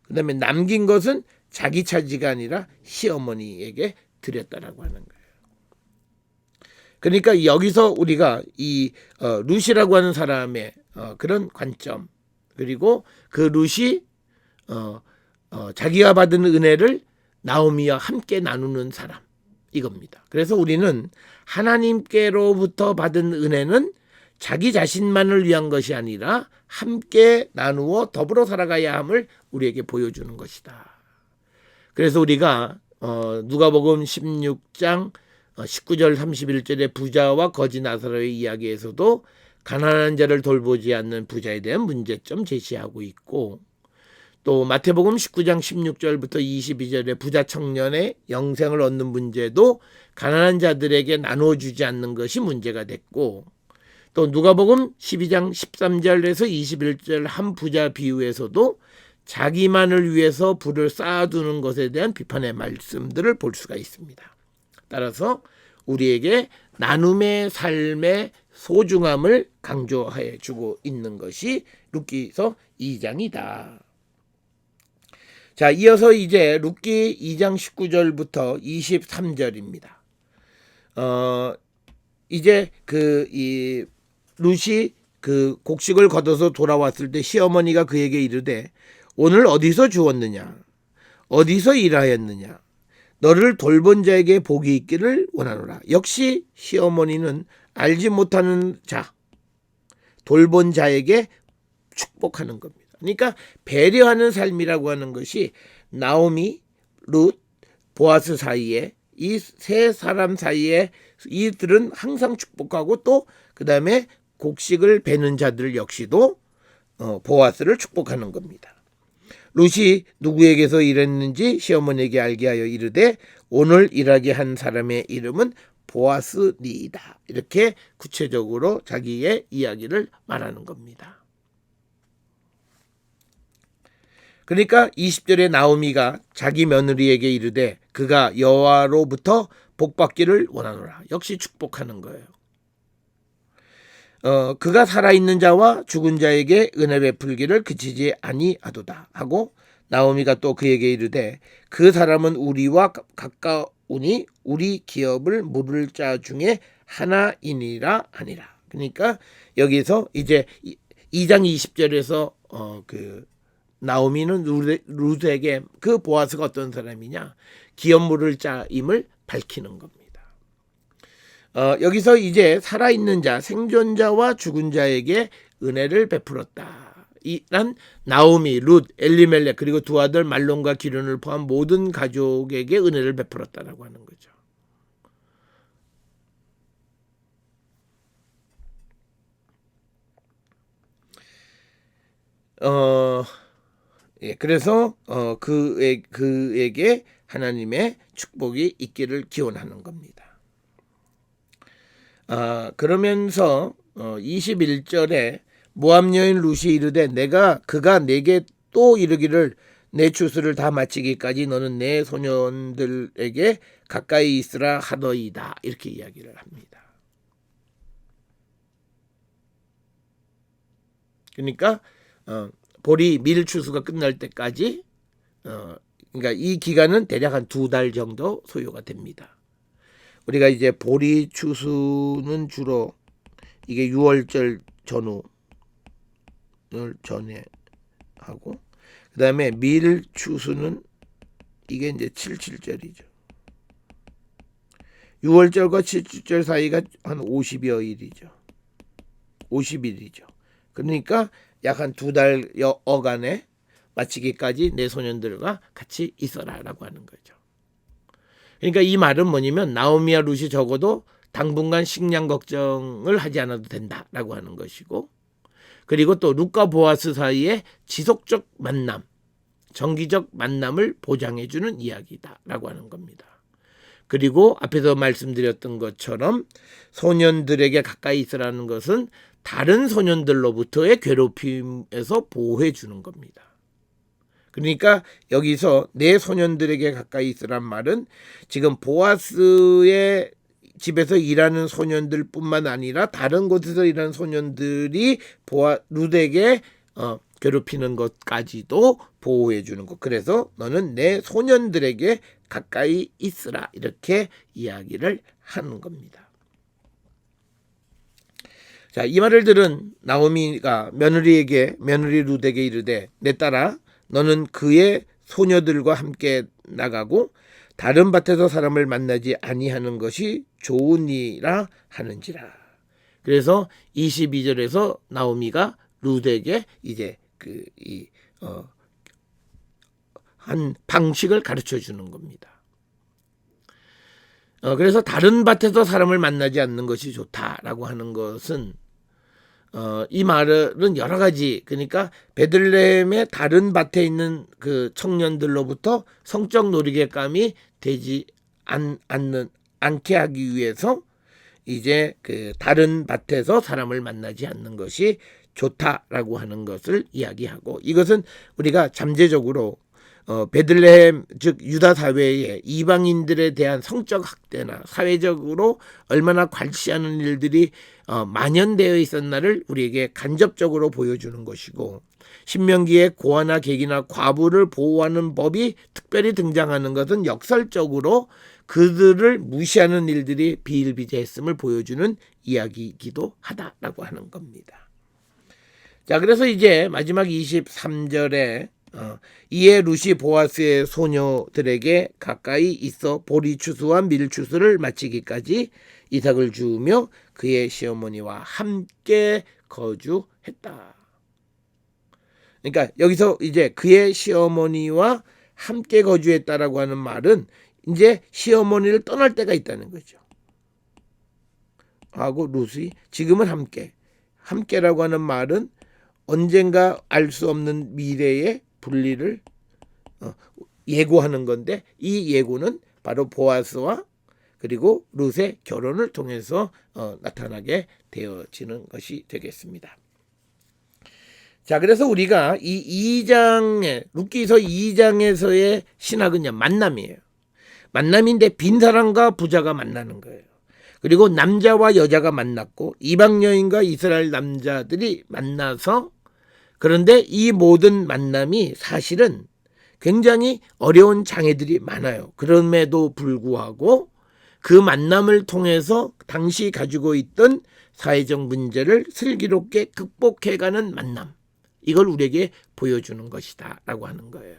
그다음에 남긴 것은 자기 차지가 아니라 시어머니에게 드렸다라고 하는 거예요. 그러니까 여기서 우리가 이 룻이라고 하는 사람의 그런 관점, 그리고 그 룻이 자기가 받은 은혜를 나오미와 함께 나누는 사람, 이겁니다. 그래서 우리는 하나님께로부터 받은 은혜는 자기 자신만을 위한 것이 아니라 함께 나누어 더불어 살아가야 함을 우리에게 보여주는 것이다. 그래서 우리가 누가복음 16장 19절 31절의 부자와 거지 나사로의 이야기에서도 가난한 자를 돌보지 않는 부자에 대한 문제점 제시하고 있고, 또 마태복음 19장 16절부터 22절의 부자 청년의 영생을 얻는 문제도 가난한 자들에게 나눠주지 않는 것이 문제가 됐고, 또 누가복음 12장 13절에서 21절 한 부자 비유에서도 자기만을 위해서 부를 쌓아두는 것에 대한 비판의 말씀들을 볼 수가 있습니다. 따라서 우리에게 나눔의 삶의 소중함을 강조해 주고 있는 것이 룻기서 2장이다. 자, 이어서 이제 룻기 2장 19절부터 23절입니다. 이제 이 룻이 그 곡식을 거둬서 돌아왔을 때 시어머니가 그에게 이르되 오늘 어디서 주웠느냐, 어디서 일하였느냐, 너를 돌본 자에게 복이 있기를 원하노라. 역시 시어머니는 알지 못하는 자, 돌본 자에게 축복하는 겁니다. 그러니까 배려하는 삶이라고 하는 것이 나오미, 룻, 보아스 사이에, 이 세 사람 사이에 이들은 항상 축복하고, 또 그 다음에 곡식을 베는 자들 역시도 보아스를 축복하는 겁니다. 룻이 누구에게서 일했는지 시어머니에게 알게 하여 이르되 오늘 일하게 한 사람의 이름은 보아스니이다. 이렇게 구체적으로 자기의 이야기를 말하는 겁니다. 그러니까 20절에 나오미가 자기 며느리에게 이르되 그가 여호와로부터 복받기를 원하노라. 역시 축복하는 거예요. 그가 살아있는 자와 죽은 자에게 은혜 베풀기를 그치지 아니하도다 하고 나오미가 또 그에게 이르되 그 사람은 우리와 가까우니 우리 기업을 물을 자 중에 하나이니라 하니라. 그러니까 여기서 이제 2장 20절에서 그 나오미는 룻에게 그 보아스가 어떤 사람이냐 기업 물을 자임을 밝히는 겁니다. 여기서 이제 살아있는 자, 생존자와 죽은 자에게 은혜를 베풀었다. 이란 나오미, 룻, 엘리멜렉 그리고 두 아들 말론과 기륜을 포함 모든 가족에게 은혜를 베풀었다라고 하는 거죠. 그래서 그에게 하나님의 축복이 있기를 기원하는 겁니다. 그러면서 21절에 모압 여인 룻이 이르되 그가 내게 또 이르기를 내 추수를 다 마치기까지 너는 내 소년들에게 가까이 있으라 하더이다. 이렇게 이야기를 합니다. 그러니까 보리 밀 추수가 끝날 때까지 그러니까 이 기간은 대략 한 2달 정도 소요가 됩니다. 우리가 이제 보리 추수는 주로 이게 6월절 전후를 전에 하고 그다음에 밀 추수는 이게 이제 77절이죠. 6월절과 77절 사이가 한 50여 일이죠. 50일이죠. 그러니까 약 한 2달 어간에 마치기까지 내 소년들과 같이 있어라라고 하는 거죠. 그러니까 이 말은 뭐냐면 나오미와 룻이 적어도 당분간 식량 걱정을 하지 않아도 된다라고 하는 것이고 그리고 또 룻과 보아스 사이에 지속적 만남, 정기적 만남을 보장해주는 이야기다라고 하는 겁니다. 그리고 앞에서 말씀드렸던 것처럼 소년들에게 가까이 있으라는 것은 다른 소년들로부터의 괴롭힘에서 보호해 주는 겁니다. 그러니까 여기서 내 소년들에게 가까이 있으란 말은 지금 보아스의 집에서 일하는 소년들뿐만 아니라 다른 곳에서 일하는 소년들이 룻에게 괴롭히는 것까지도 보호해 주는 것. 그래서 너는 내 소년들에게 가까이 있으라 이렇게 이야기를 하는 겁니다. 자, 이 말을 들은 나오미가 며느리 룻에게 이르되 내 딸아 너는 그의 소녀들과 함께 나가고 다른 밭에서 사람을 만나지 아니하는 것이 좋으니라 하는지라. 그래서 22절에서 나오미가 룻에게 이제 한 방식을 가르쳐 주는 겁니다. 그래서 다른 밭에서 사람을 만나지 않는 것이 좋다라고 하는 것은 이 말은 여러 가지 그러니까 베들레헴의 다른 밭에 있는 그 청년들로부터 성적 놀이개감이 되지 않게 하기 위해서 이제 그 다른 밭에서 사람을 만나지 않는 것이 좋다라고 하는 것을 이야기하고 이것은 우리가 잠재적으로 베들레헴 즉 유다 사회에 이방인들에 대한 성적 학대나 사회적으로 얼마나 괄시하는 일들이 만연되어 있었나를 우리에게 간접적으로 보여주는 것이고 신명기에 고아나 객이나 과부를 보호하는 법이 특별히 등장하는 것은 역설적으로 그들을 무시하는 일들이 비일비재했음을 보여주는 이야기이기도 하다라고 하는 겁니다. 자, 그래서 이제 마지막 23절에 이에 룻이 보아스의 소녀들에게 가까이 있어 보리 추수와 밀 추수를 마치기까지 이삭을 주우며 그의 시어머니와 함께 거주했다. 그러니까 여기서 이제 그의 시어머니와 함께 거주했다라고 하는 말은 이제 시어머니를 떠날 때가 있다는 거죠. 하고 룻이 지금은 함께라고 하는 말은 언젠가 알 수 없는 미래의 분리를 예고하는 건데 이 예고는 바로 보아스와 그리고 룻의 결혼을 통해서 나타나게 되어지는 것이 되겠습니다. 자, 그래서 우리가 이 2장에 룻기서 2장에서의 신학은요 만남이에요. 만남인데 빈 사람과 부자가 만나는 거예요. 그리고 남자와 여자가 만났고 이방 여인과 이스라엘 남자들이 만나서, 그런데 이 모든 만남이 사실은 굉장히 어려운 장애들이 많아요. 그럼에도 불구하고 그 만남을 통해서 당시 가지고 있던 사회적 문제를 슬기롭게 극복해가는 만남, 이걸 우리에게 보여주는 것이다 라고 하는 거예요.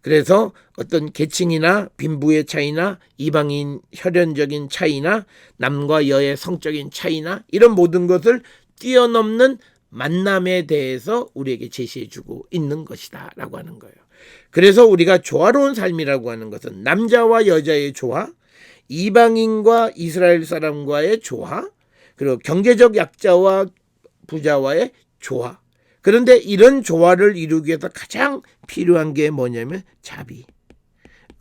그래서 어떤 계층이나 빈부의 차이나 이방인 혈연적인 차이나 남과 여의 성적인 차이나 이런 모든 것을 뛰어넘는 만남에 대해서 우리에게 제시해주고 있는 것이다 라고 하는 거예요. 그래서 우리가 조화로운 삶이라고 하는 것은 남자와 여자의 조화, 이방인과 이스라엘 사람과의 조화, 그리고 경제적 약자와 부자와의 조화. 그런데 이런 조화를 이루기 위해서 가장 필요한 게 뭐냐면 자비,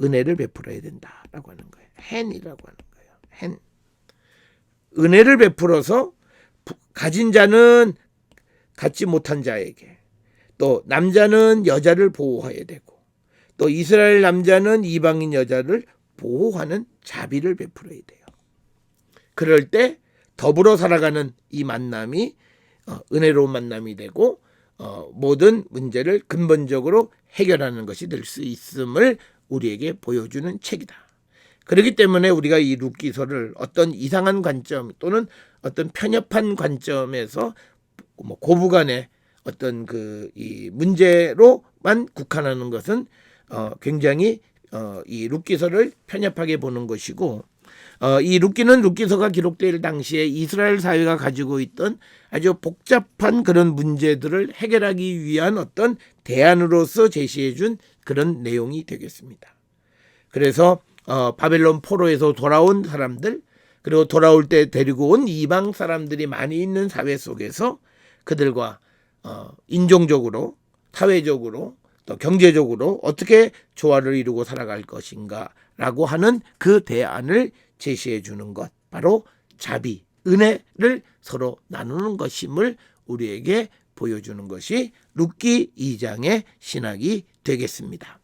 은혜를 베풀어야 된다라고 하는 거예요. hen이라고 하는 거예요. hen. 은혜를 베풀어서 가진 자는 갖지 못한 자에게, 또 남자는 여자를 보호해야 되고, 또 이스라엘 남자는 이방인 여자를 보호하는 자비를 베풀어야 돼요. 그럴 때 더불어 살아가는 이 만남이 은혜로운 만남이 되고 모든 문제를 근본적으로 해결하는 것이 될 수 있음을 우리에게 보여주는 책이다. 그렇기 때문에 우리가 이 룻기서를 어떤 이상한 관점 또는 어떤 편협한 관점에서 고부간의 어떤 이 문제로만 국한하는 것은 굉장히 이 룻기서를 편협하게 보는 것이고, 이 룻기서가 기록될 당시에 이스라엘 사회가 가지고 있던 아주 복잡한 그런 문제들을 해결하기 위한 어떤 대안으로서 제시해준 그런 내용이 되겠습니다. 그래서 바벨론 포로에서 돌아온 사람들, 그리고 돌아올 때 데리고 온 이방 사람들이 많이 있는 사회 속에서 그들과 인종적으로, 사회적으로, 또 경제적으로 어떻게 조화를 이루고 살아갈 것인가 라고 하는 그 대안을 제시해 주는 것, 바로 자비, 은혜를 서로 나누는 것임을 우리에게 보여주는 것이 룻기 2장의 신학이 되겠습니다.